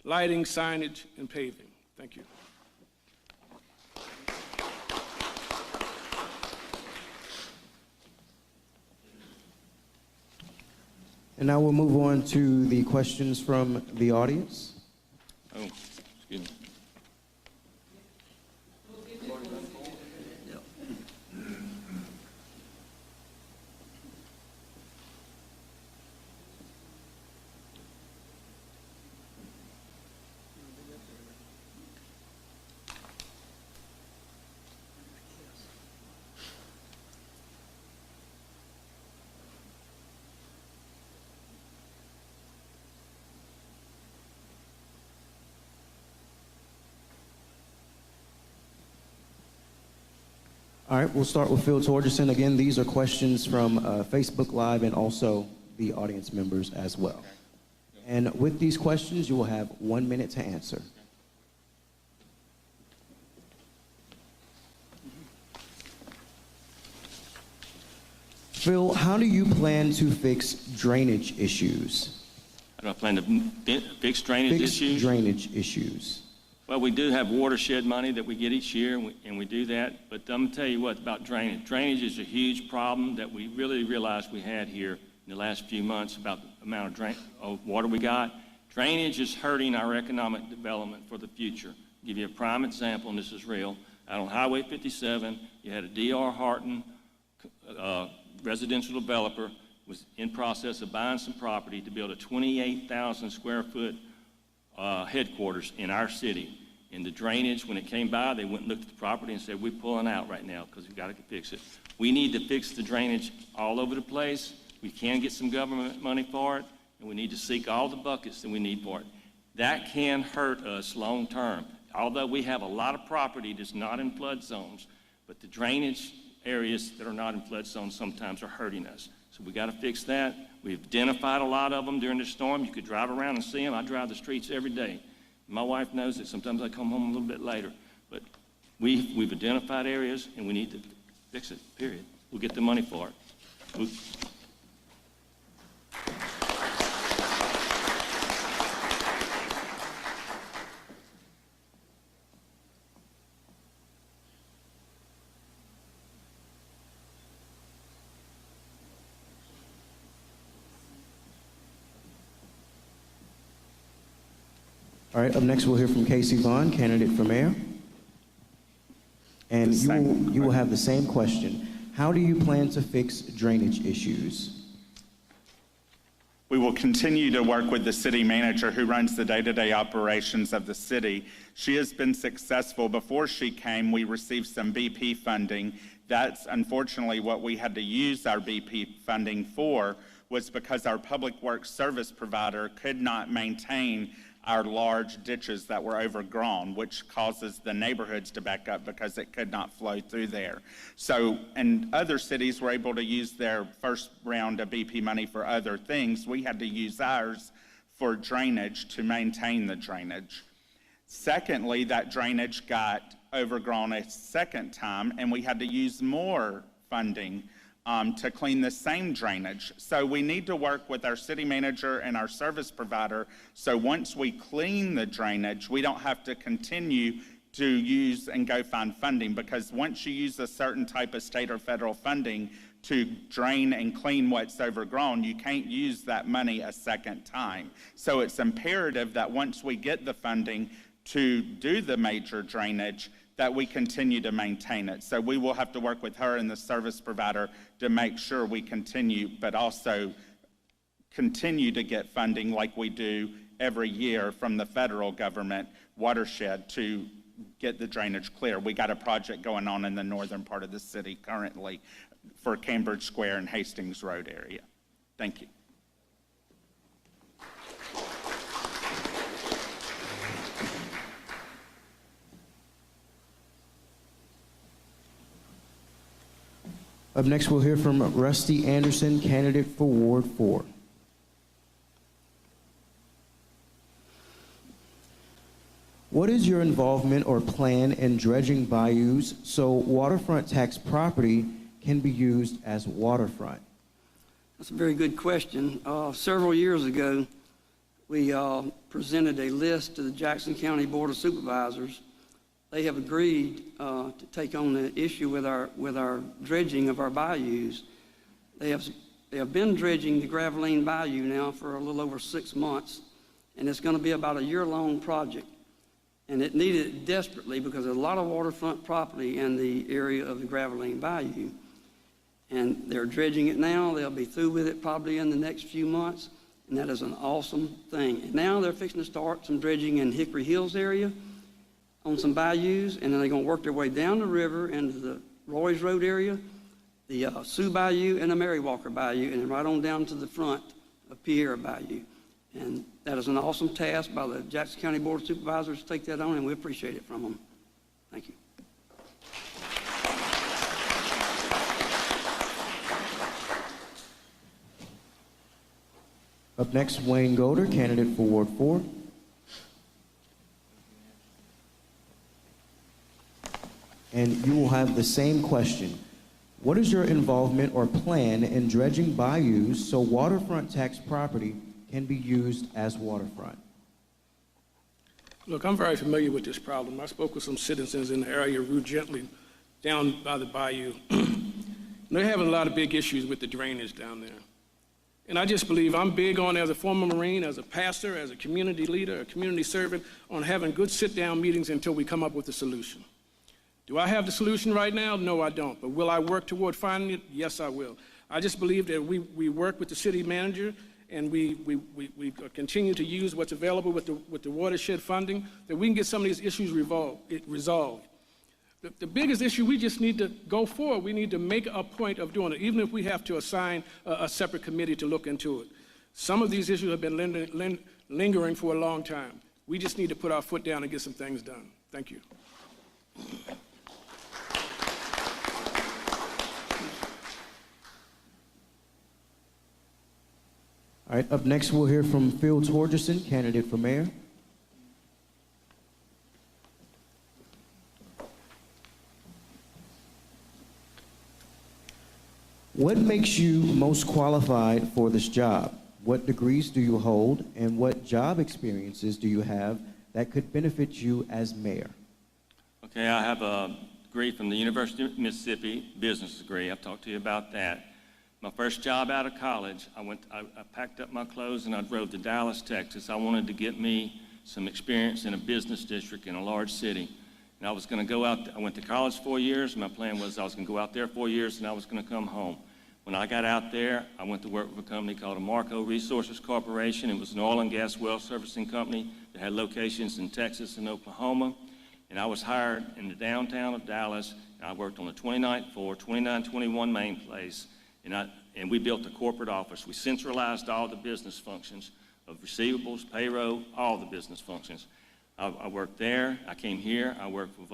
lighting, signage, and paving. Thank you. And now we'll move on to the questions from the audience. Oh, excuse me. All right, we'll start with Phil Torjussen. Again, these are questions from Facebook Live and also the audience members as well. And with these questions, you will have 1 minute to answer. Phil, how do you plan to fix drainage issues? How do I plan to fix drainage issues? Drainage issues. Well, we do have watershed money that we get each year, and we do that. But I'm going to tell you what about drainage. Drainage is a huge problem that we really realized we had here in the last few months about the amount of water we got. Drainage is hurting our economic development for the future. I'll give you a prime example, and this is real. Out on Highway 57, you had a D.R. Harton residential developer was in process of buying some property to build a 28,000 square foot headquarters in our city. And the drainage, when it came by, they went and looked at the property and said, we're pulling out right now because we've got to fix it. We need to fix the drainage all over the place. We can get some government money for it, and we need to seek all the buckets that we need for it. That can hurt us long term. Although we have a lot of property that's not in flood zones, but the drainage areas that are not in flood zones sometimes are hurting us. So we got to fix that. We've identified a lot of them during the storm. You could drive around and see them. I drive the streets every day. My wife knows that sometimes I come home a little bit later. But we've identified areas, and we need to fix it, period. We'll get the money for it. All right, up next we'll hear from Casey Vaughn, candidate for mayor. And you will have the same question. How do you plan to fix drainage issues? We will continue to work with the city manager who runs the day-to-day operations of the city. She has been successful. Before she came, we received some BP funding. That's unfortunately what we had to use our BP funding for, was because our public works service provider could not maintain our large ditches that were overgrown, which causes the neighborhoods to back up because it could not flow through there. So, and other cities were able to use their first round of BP money for other things. We had to use ours for drainage to maintain the drainage. Secondly, that drainage got overgrown a second time, and we had to use more funding to clean the same drainage. So we need to work with our city manager and our service provider, so once we clean the drainage, we don't have to continue to use and go find funding, because once you use a certain type of state or federal funding to drain and clean what's overgrown, you can't use that money a second time. So it's imperative that once we get the funding to do the major drainage, that we continue to maintain it. So we will have to work with her and the service provider to make sure we continue, but also continue to get funding like we do every year from the federal government watershed to get the drainage clear. We got a project going on in the northern part of the city currently for Cambridge Square and Hastings Road area. Thank you. Up next, we'll hear from Rusty Anderson, candidate for Ward 4. What is your involvement or plan in dredging bayous so waterfront tax property can be used as waterfront? That's a very good question. Several years ago, we presented a list to the Jackson County Board of Supervisors. They have agreed to take on the issue with our dredging of our bayous. They have been dredging the Graveline Bayou now for a little over 6 months, and it's going to be about a year-long project. And it needed it desperately because there's a lot of waterfront property in the area of the Graveline Bayou. And they're dredging it now. They'll be through with it probably in the next few months, and that is an awesome thing. And now they're fixing to start some dredging in Hickory Hills area on some bayous, and then they're going to work their way down the river into the Roy's Road area, the Sioux Bayou, and the Mary Walker Bayou, and then right on down to the front of Pierre Bayou. And that is an awesome task by the Jackson County Board of Supervisors to take that on, and we appreciate it from them. Thank you. Up next, Wayne Gaucher, candidate for Ward 4. And you will have the same question. What is your involvement or plan in dredging bayous so waterfront tax property can be used as waterfront? Look, I'm very familiar with this problem. I spoke with some citizens in the area, Rue Gently, down by the bayou. They're having a lot of big issues with the drainage down there. And I just believe I'm big on, as a former Marine, as a pastor, as a community leader, a community servant, on having good sit-down meetings until we come up with a solution. Do I have the solution right now? No, I don't. But will I work toward finding it? Yes, I will. I just believe that we work with the city manager and we continue to use what's available with the watershed funding, that we can get some of these issues resolved. The biggest issue, we just need to go forward. We need to make a point of doing it, even if we have to assign a separate committee to look into it. Some of these issues have been lingering for a long time. We just need to put our foot down and get some things done. Thank you. All right, up next we'll hear from Phil Torjussen, candidate for mayor. What makes you most qualified for this job? What degrees do you hold, and what job experiences do you have that could benefit you as mayor? Okay, I have a degree from the University of Mississippi, business degree. I've talked to you about that. My first job out of college, I packed up my clothes and I drove to Dallas, Texas. I wanted to get me some experience in a business district in a large city. And I was going to go out, I went to college 4 years. My plan was I was going to go out there 4 years and I was going to come home. When I got out there, I went to work with a company called Amarco Resources Corporation. It was an oil and gas well servicing company that had locations in Texas and Oklahoma. And I was hired in the downtown of Dallas. And I worked on the 29th floor, 2921 Main Place. And we built a corporate office. We centralized all the business functions of receivables, payroll, all the business functions. I worked there. I came here. I worked with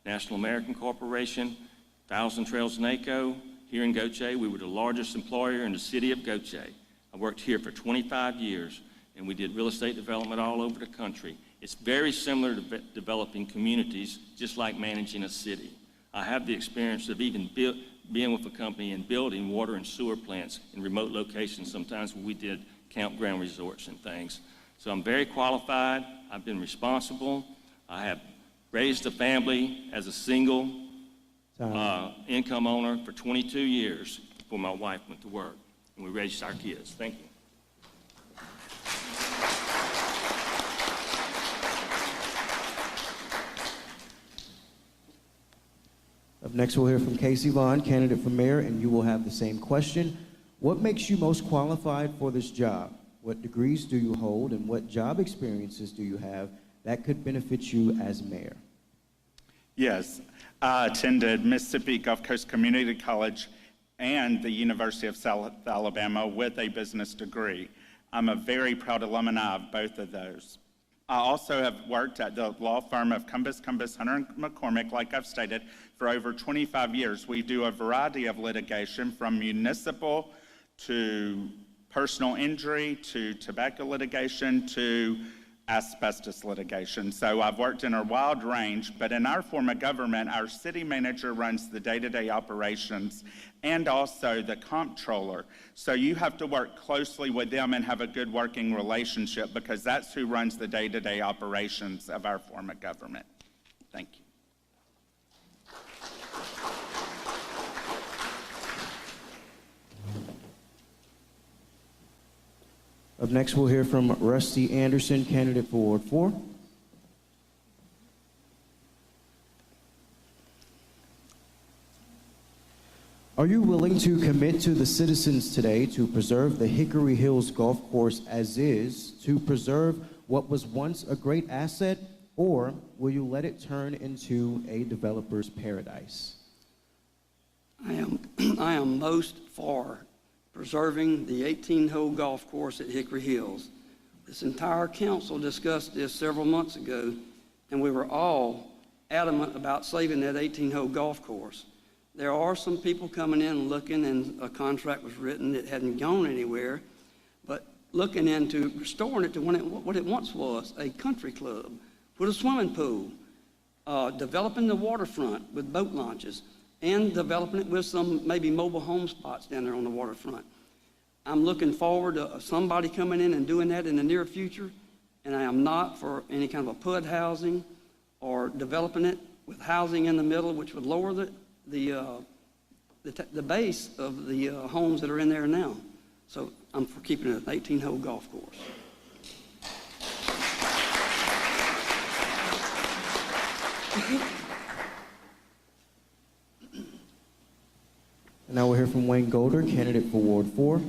National American Corporation, Thousand Trails NACO. Here in Gaucher, we were the largest employer in the city of Gaucher. I worked here for 25 years, and we did real estate development all over the country. It's very similar to developing communities, just like managing a city. I have the experience of even being with a company and building water and sewer plants in remote locations, sometimes where we did campground resorts and things. So I'm very qualified. I've been responsible. I have raised a family as a single income owner for 22 years before my wife went to work, and we raised our kids. Thank you. Up next, we'll hear from Casey Vaughn, candidate for mayor, and you will have the same question. What makes you most qualified for this job? What degrees do you hold, and what job experiences do you have that could benefit you as mayor? Yes, I attended Mississippi Gulf Coast Community College and the University of South Alabama with a business degree. I'm a very proud alumni of both of those. I also have worked at the law firm of Cumbus, Hunter & McCormick, like I've stated, for over 25 years. We do a variety of litigation, from municipal to personal injury to tobacco litigation to asbestos litigation. So I've worked in a wide range, but in our form of government, our city manager runs the day-to-day operations and also the comptroller. So you have to work closely with them and have a good working relationship because that's who runs the day-to-day operations of our form of government. Thank you. Up next, we'll hear from Rusty Anderson, candidate for Ward 4. Are you willing to commit to the citizens today to preserve the Hickory Hills Golf Course as is, to preserve what was once a great asset, or will you let it turn into a developer's paradise? I am most for preserving the 18-hole golf course at Hickory Hills. This entire council discussed this several months ago, and we were all adamant about saving that 18-hole golf course. There are some people coming in and looking, and a contract was written that hadn't gone anywhere, but looking into restoring it to what it once was, a country club, with a swimming pool, developing the waterfront with boat launches, and developing it with some maybe mobile home spots down there on the waterfront. I'm looking forward to somebody coming in and doing that in the near future, and I am not for any kind of a PUD housing or developing it with housing in the middle, which would lower the base of the homes that are in there now. So I'm for keeping it an 18-hole golf course. And now we'll hear from Wayne Golder, candidate for Ward 4.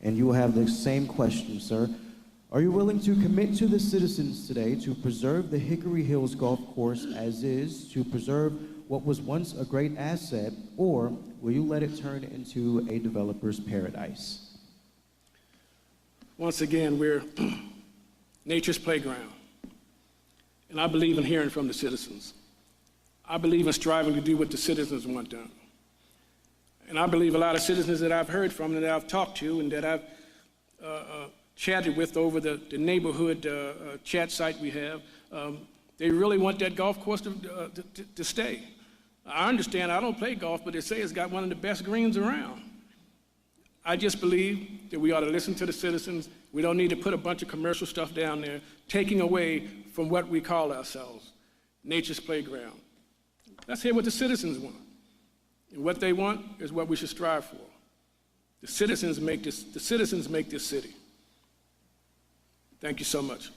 And you will have the same question, sir. Are you willing to commit to the citizens today to preserve the Hickory Hills Golf Course as is, to preserve what was once a great asset, or will you let it turn into a developer's paradise? Once again, we're nature's playground. And I believe in hearing from the citizens. I believe in striving to do what the citizens want done. And I believe a lot of citizens that I've heard from and that I've talked to and that I've chatted with over the neighborhood chat site we have, they really want that golf course to stay. I understand I don't play golf, but they say it's got one of the best greens around. I just believe that we ought to listen to the citizens. We don't need to put a bunch of commercial stuff down there, taking away from what we call ourselves, nature's playground. Let's hear what the citizens want. And what they want is what we should strive for. The citizens make this city. Thank you so much.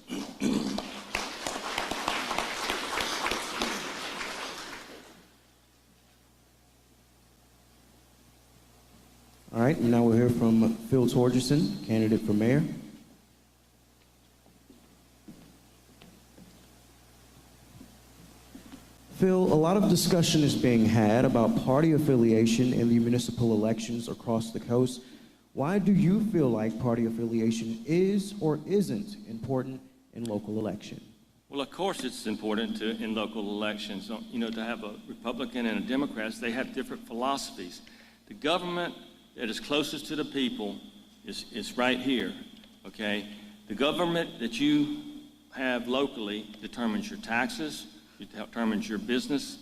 All right, and now we'll hear from Phil Torjussen, candidate for mayor. Phil, a lot of discussion is being had about party affiliation in the municipal elections across the coast. Why do you feel like party affiliation is or isn't important in local election? Well, of course it's important in local elections. You know, to have a Republican and a Democrat, they have different philosophies. The government that is closest to the people is right here, okay? The government that you have locally determines your taxes, it determines your business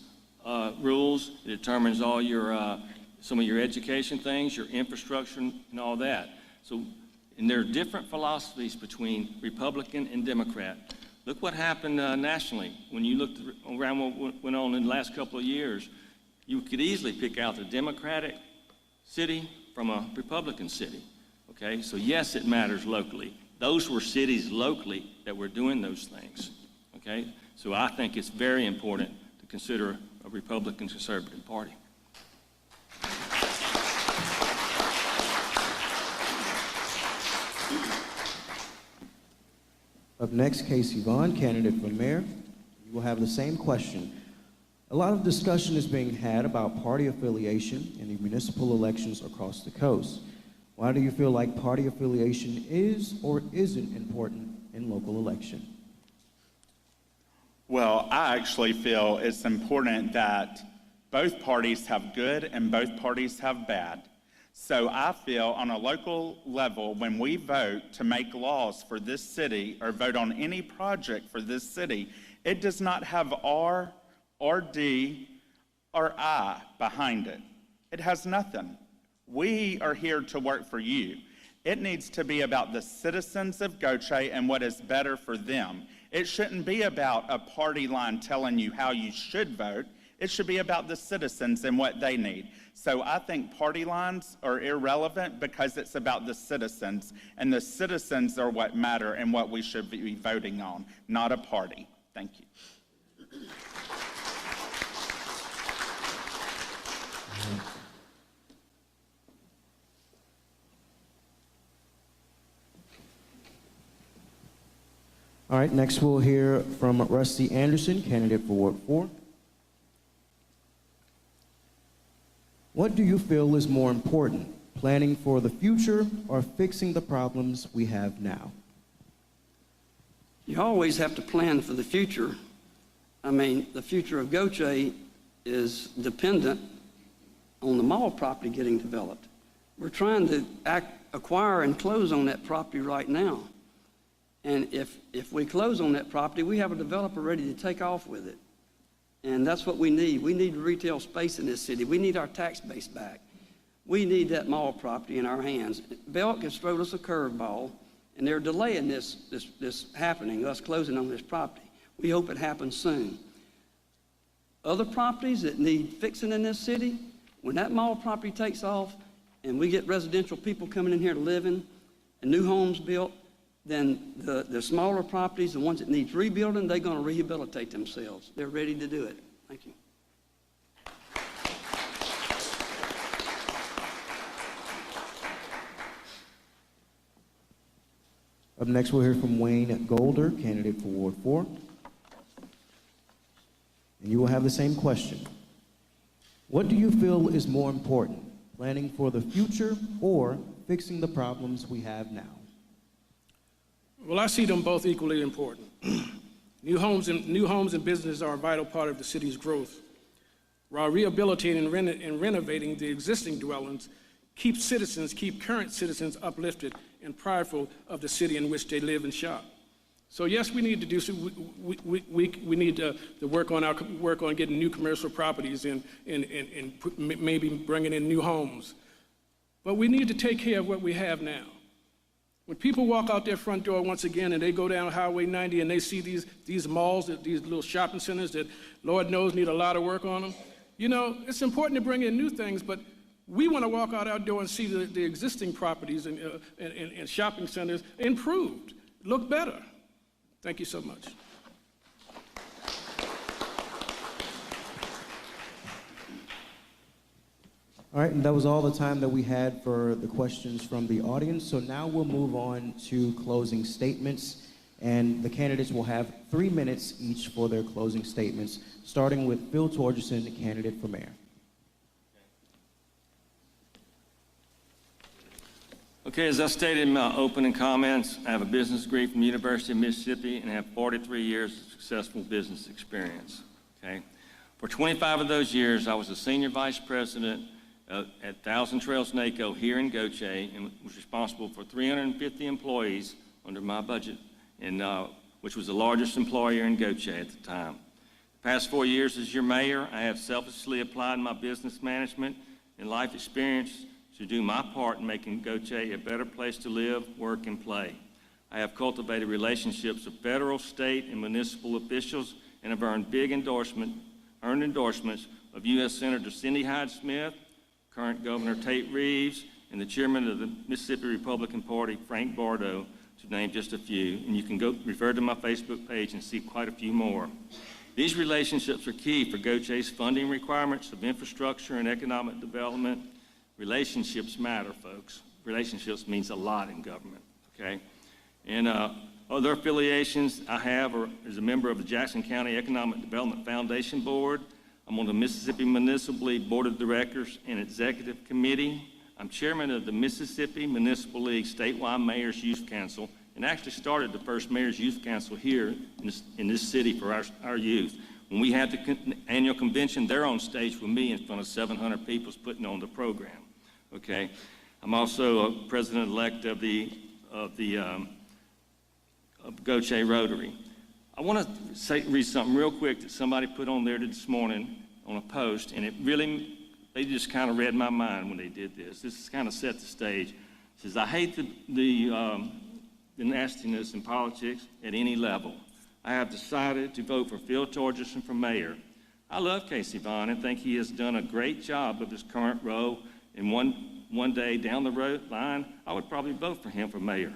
rules, it determines all your some of your education things, your infrastructure, and all that. So, and there are different philosophies between Republican and Democrat. Look what happened nationally. When you looked around what went on in the last couple of years, you could easily pick out the Democratic city from a Republican city, okay? So yes, it matters locally. Those were cities locally that were doing those things, okay? So I think it's very important to consider a Republican conservative party. Up next, Casey Vaughn, candidate for mayor. You will have the same question. A lot of discussion is being had about party affiliation in the municipal elections across the coast. Why do you feel like party affiliation is or isn't important in local election? Well, I actually feel it's important that both parties have good and both parties have bad. So I feel on a local level, when we vote to make laws for this city or vote on any project for this city, it does not have R or D or I behind it. It has nothing. We are here to work for you. It needs to be about the citizens of Gautier and what is better for them. It shouldn't be about a party line telling you how you should vote. It should be about the citizens and what they need. So I think party lines are irrelevant because it's about the citizens, and the citizens are what matter and what we should be voting on, not a party. Thank you. All right, next we'll hear from Rusty Anderson, candidate for Ward 4. What do you feel is more important, planning for the future or fixing the problems we have now? You always have to plan for the future. I mean, the future of Gautier is dependent on the mall property getting developed. We're trying to acquire and close on that property right now. And if we close on that property, we have a developer ready to take off with it. And that's what we need. We need retail space in this city. We need our tax base back. We need that mall property in our hands. Belk has thrown us a curveball, and they're delaying this happening, us closing on this property. We hope it happens soon. Other properties that need fixing in this city, when that mall property takes off and we get residential people coming in here to live in and new homes built, then the smaller properties, the ones that need rebuilding, they're going to rehabilitate themselves. They're ready to do it. Thank you. Up next, we'll hear from Wayne Golder, candidate for Ward 4. And you will have the same question. What do you feel is more important, planning for the future or fixing the problems we have now? Well, I see them both equally important. New homes and businesses are a vital part of the city's growth, while rehabilitating and renovating the existing dwellings keep current citizens uplifted and prideful of the city in which they live and shop. So yes, we need to do some, we need to work on getting new commercial properties and maybe bringing in new homes. But we need to take care of what we have now. When people walk out their front door once again and they go down Highway 90 and they see these malls, these little shopping centers that Lord knows need a lot of work on them, you know, it's important to bring in new things, but we want to walk out our door and see the existing properties and shopping centers improved, look better. Thank you so much. All right, and that was all the time that we had for the questions from the audience. So now we'll move on to closing statements, and the candidates will have 3 minutes each for their closing statements, starting with Phil Torjussen, the candidate for mayor. Okay, as I stated in my opening comments, I have a business degree from the University of Mississippi and have 43 years of successful business experience. Okay, for 25 of those years, I was a senior vice president at Thousand Trails NACO here in Gautier and was responsible for 350 employees under my budget, and which was the largest employer in Gautier at the time. The past 4 years as your mayor, I have selflessly applied my business management and life experience to do my part in making Gautier a better place to live, work, and play. I have cultivated relationships with federal, state, and municipal officials and have earned endorsements of U.S. Senator Cindy Hyde-Smith, current Governor Tate Reeves, and the chairman of the Mississippi Republican Party, Frank Bardo, to name just a few. And you can go refer to my Facebook page and see quite a few more. These relationships are key for Gautier's funding requirements of infrastructure and economic development. Relationships matter, folks. Relationships means a lot in government, okay? And other affiliations I have are as a member of the Jackson County Economic Development Foundation Board. I'm on the Mississippi Municipal League Board of Directors and Executive Committee. I'm chairman of the Mississippi Municipal League Statewide Mayor's Youth Council and actually started the first Mayor's Youth Council here in this city for our youth. When we had the annual convention, they're on stage with me in front of 700 people putting on the program. Okay, I'm also a president-elect of Gaucher Rotary. I want to read something real quick that somebody put on there this morning on a post, and they just kind of read my mind when they did this. This kind of set the stage. It says, I hate the nastiness in politics at any level. I have decided to vote for Phil Torjussen for mayor. I love Casey Vaughn and think he has done a great job of his current role, and one day down the line, I would probably vote for him for mayor.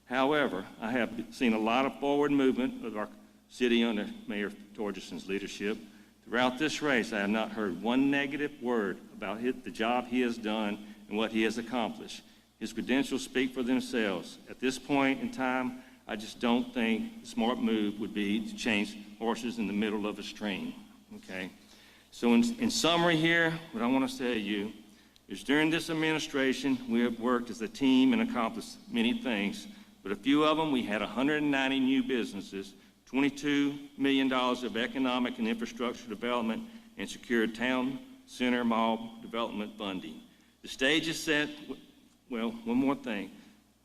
However, I have seen a lot of forward movement of our city under Mayor Torjussen's leadership. Throughout this race, I have not heard one negative word about the job he has done and what he has accomplished. His credentials speak for themselves. At this point in time, I just don't think the smart move would be to change horses in the middle of a stream, okay? So in summary here, what I want to say to you is during this administration, we have worked as a team and accomplished many things, but a few of them, we had 190 new businesses, $22 million of economic and infrastructure development, and secured town center mall development funding. The stage is set. Well, one more thing.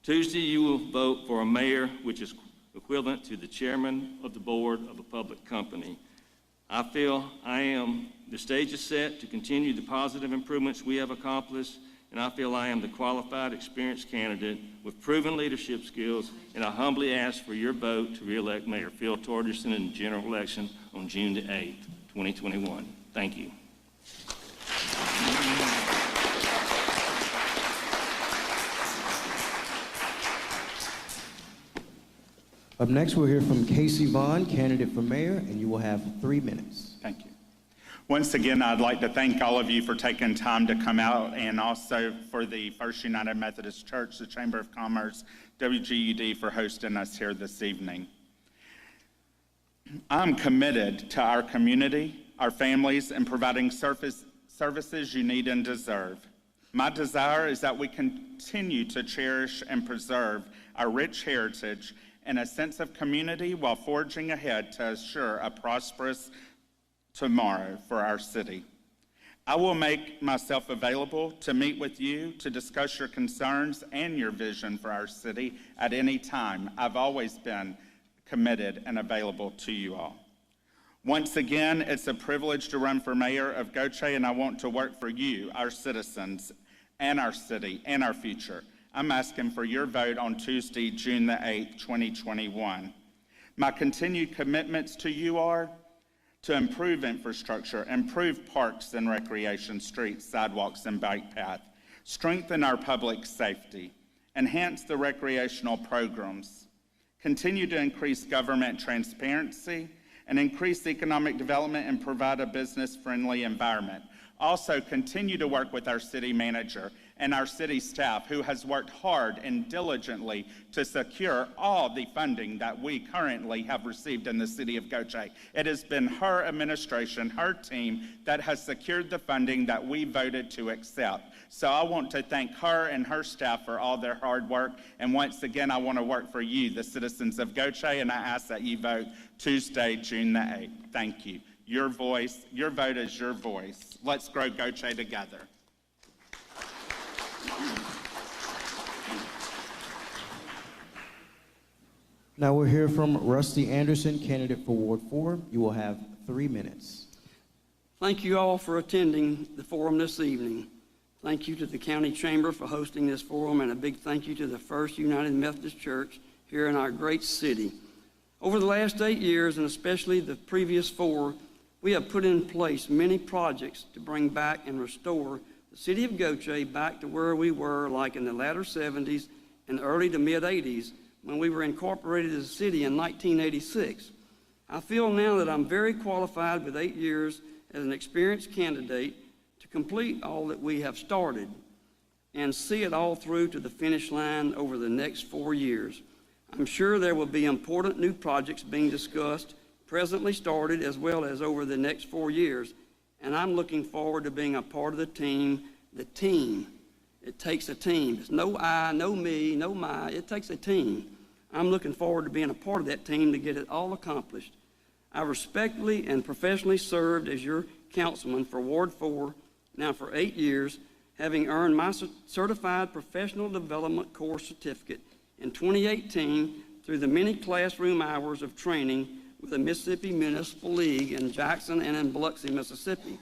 Tuesday, you will vote for a mayor, which is equivalent to the chairman of the board of a public company. I feel the stage is set to continue the positive improvements we have accomplished, and I feel I am the qualified, experienced candidate with proven leadership skills, and I humbly ask for your vote to re-elect Mayor Phil Torjussen in the general election on June the 8th, 2021. Thank you. Up next, we'll hear from Casey Vaughn, candidate for mayor, and you will have 3 minutes. Thank you. Once again, I'd like to thank all of you for taking time to come out, and also for the First United Methodist Church, the Chamber of Commerce, WGUD for hosting us here this evening. I'm committed to our community, our families, and providing services you need and deserve. My desire is that we continue to cherish and preserve our rich heritage and a sense of community while forging ahead to assure a prosperous tomorrow for our city. I will make myself available to meet with you to discuss your concerns and your vision for our city at any time. I've always been committed and available to you all. Once again, it's a privilege to run for mayor of Gaucher, and I want to work for you, our citizens, and our city, and our future. I'm asking for your vote on Tuesday, June the 8th, 2021. My continued commitments to you are to improve infrastructure, improve parks and recreation, streets, sidewalks, and bike paths, strengthen our public safety, enhance the recreational programs, continue to increase government transparency, and increase economic development and provide a business-friendly environment. Also, continue to work with our city manager and our city staff, who has worked hard and diligently to secure all the funding that we currently have received in the city of Gaucher. It has been her administration, her team, that has secured the funding that we voted to accept. So I want to thank her and her staff for all their hard work. And once again, I want to work for you, the citizens of Gaucher, and I ask that you vote Tuesday, June the 8th. Thank you. Your voice, your vote is your voice. Let's grow Gaucher together. Now we'll hear from Rusty Anderson, candidate for Ward 4. You will have 3 minutes. Thank you all for attending the forum this evening. Thank you to the County Chamber for hosting this forum, and a big thank you to the First United Methodist Church here in our great city. Over the last 8 years, and especially the previous 4, we have put in place many projects to bring back and restore the city of Gaucher back to where we were, like in the latter 70s and early to mid 80s, when we were incorporated as a city in 1986. I feel now that I'm very qualified with 8 years as an experienced candidate to complete all that we have started and see it all through to the finish line over the next 4 years. I'm sure there will be important new projects being discussed, presently started, as well as over the next 4 years, and I'm looking forward to being a part of the team. The team. It takes a team. It's no I, no me, no my. It takes a team. I'm looking forward to being a part of that team to get it all accomplished. I respectfully and professionally served as your councilman for Ward 4 now for 8 years, having earned my Certified Professional Development Course Certificate in 2018 through the many classroom hours of training with the Mississippi Municipal League in Jackson and in Biloxi, Mississippi.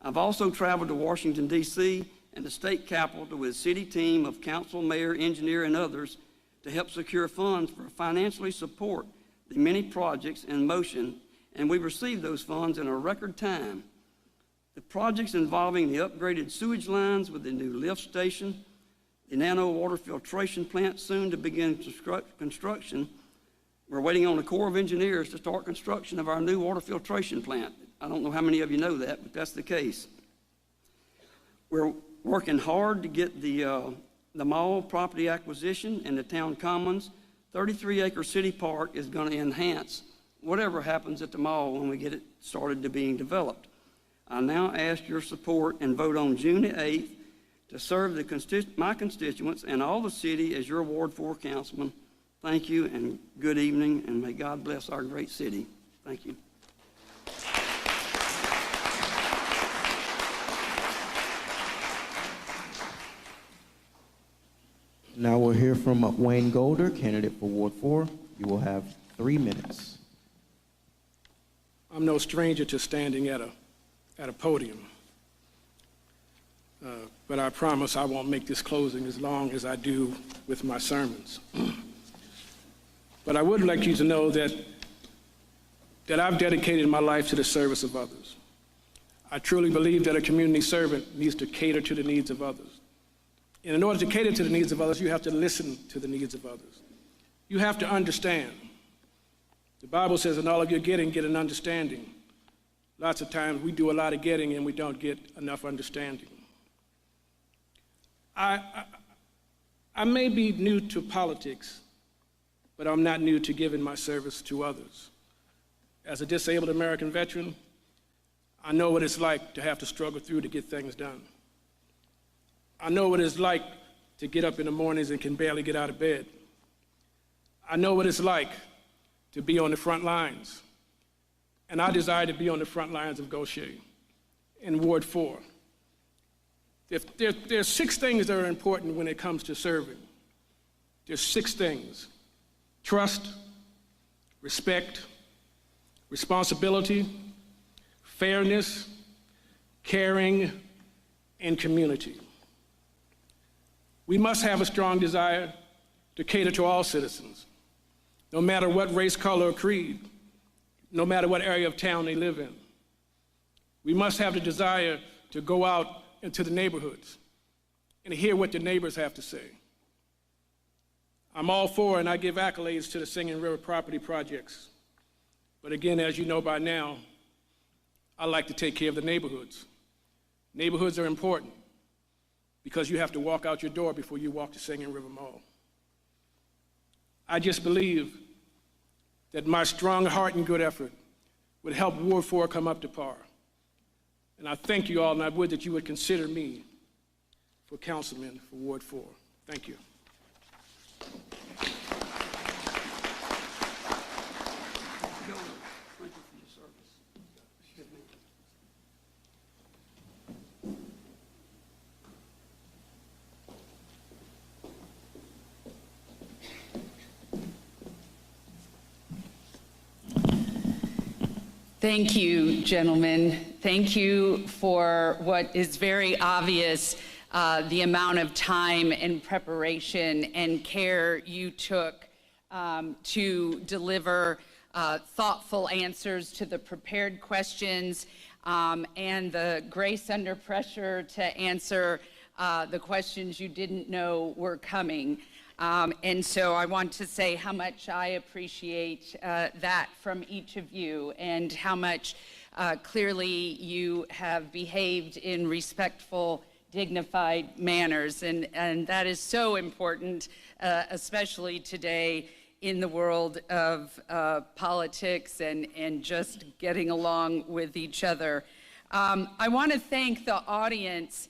I've also traveled to Washington, D.C. and the state capitol with a city team of council, mayor, engineer, and others to help secure funds for financially support the many projects in motion, and we received those funds in a record time. The projects involving the upgraded sewage lines with the new lift station, the nano water filtration plant soon to begin construction. We're waiting on the Corps of Engineers to start construction of our new water filtration plant. I don't know how many of you know that, but that's the case. We're working hard to get the mall property acquisition and the town commons. 33-acre city park is going to enhance whatever happens at the mall when we get it started to being developed. I now ask your support and vote on June the 8th to serve my constituents and all the city as your Ward 4 councilman. Thank you and good evening, and may God bless our great city. Thank you. Now we'll hear from Wayne Golder, candidate for Ward 4. You will have 3 minutes. I'm no stranger to standing at a podium, but I promise I won't make this closing as long as I do with my sermons. But I would like you to know that I've dedicated my life to the service of others. I truly believe that a community servant needs to cater to the needs of others. And in order to cater to the needs of others, you have to listen to the needs of others. You have to understand. The Bible says, in all of your getting, get an understanding. Lots of times we do a lot of getting and we don't get enough understanding. I may be new to politics, but I'm not new to giving my service to others. As a disabled American veteran, I know what it's like to have to struggle through to get things done. I know what it's like to get up in the mornings and can barely get out of bed. I know what it's like to be on the front lines. And I desire to be on the front lines of Gaucher in Ward 4. There are 6 things that are important when it comes to serving. There's 6 things: trust, respect, responsibility, fairness, caring, and community. We must have a strong desire to cater to all citizens, no matter what race, color, or creed, no matter what area of town they live in. We must have the desire to go out into the neighborhoods and hear what the neighbors have to say. I'm all for, and I give accolades to the Singing River property projects. But again, as you know by now, I like to take care of the neighborhoods. Neighborhoods are important because you have to walk out your door before you walk to Singing River Mall. I just believe that my strong heart and good effort would help Ward 4 come up to par. And I thank you all, and I would that you would consider me for councilman for Ward 4. Thank you. Thank you, gentlemen. Thank you for what is very obvious, the amount of time and preparation and care you took to deliver thoughtful answers to the prepared questions and the grace under pressure to answer the questions you didn't know were coming. And so I want to say how much I appreciate that from each of you, and how much clearly you have behaved in respectful, dignified manners. And that is so important, especially today in the world of politics and just getting along with each other. I want to thank the audience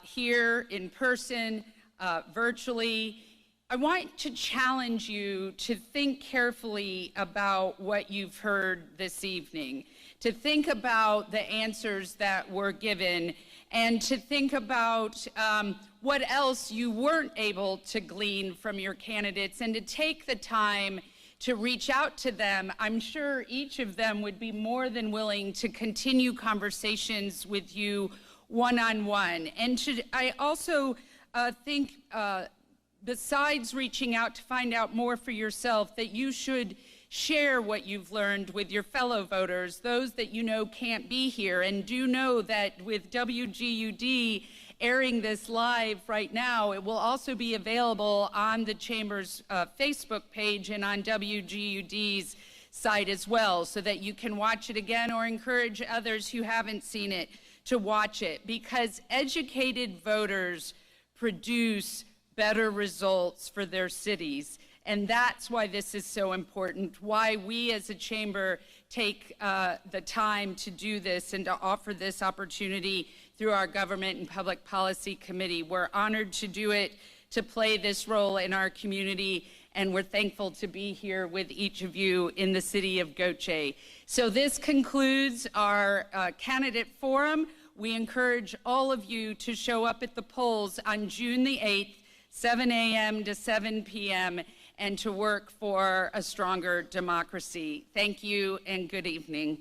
here in person, virtually. I want to challenge you to think carefully about what you've heard this evening, to think about the answers that were given and to think about what else you weren't able to glean from your candidates and to take the time to reach out to them. I'm sure each of them would be more than willing to continue conversations with you one-on-one. And I also think, besides reaching out to find out more for yourself, that you should share what you've learned with your fellow voters, those that you know can't be here. And do know that with WGUD airing this live right now, it will also be available on the Chamber's Facebook page and on WGUD's site as well, so that you can watch it again or encourage others who haven't seen it to watch it, because educated voters produce better results for their cities. And that's why this is so important, why we as a chamber take the time to do this and to offer this opportunity through our Government and Public Policy Committee. We're honored to do it, to play this role in our community, and we're thankful to be here with each of you in the city of Gautier. So this concludes our candidate forum. We encourage all of you to show up at the polls on June the 8th, 7 a.m. to 7 p.m., and to work for a stronger democracy. Thank you and good evening.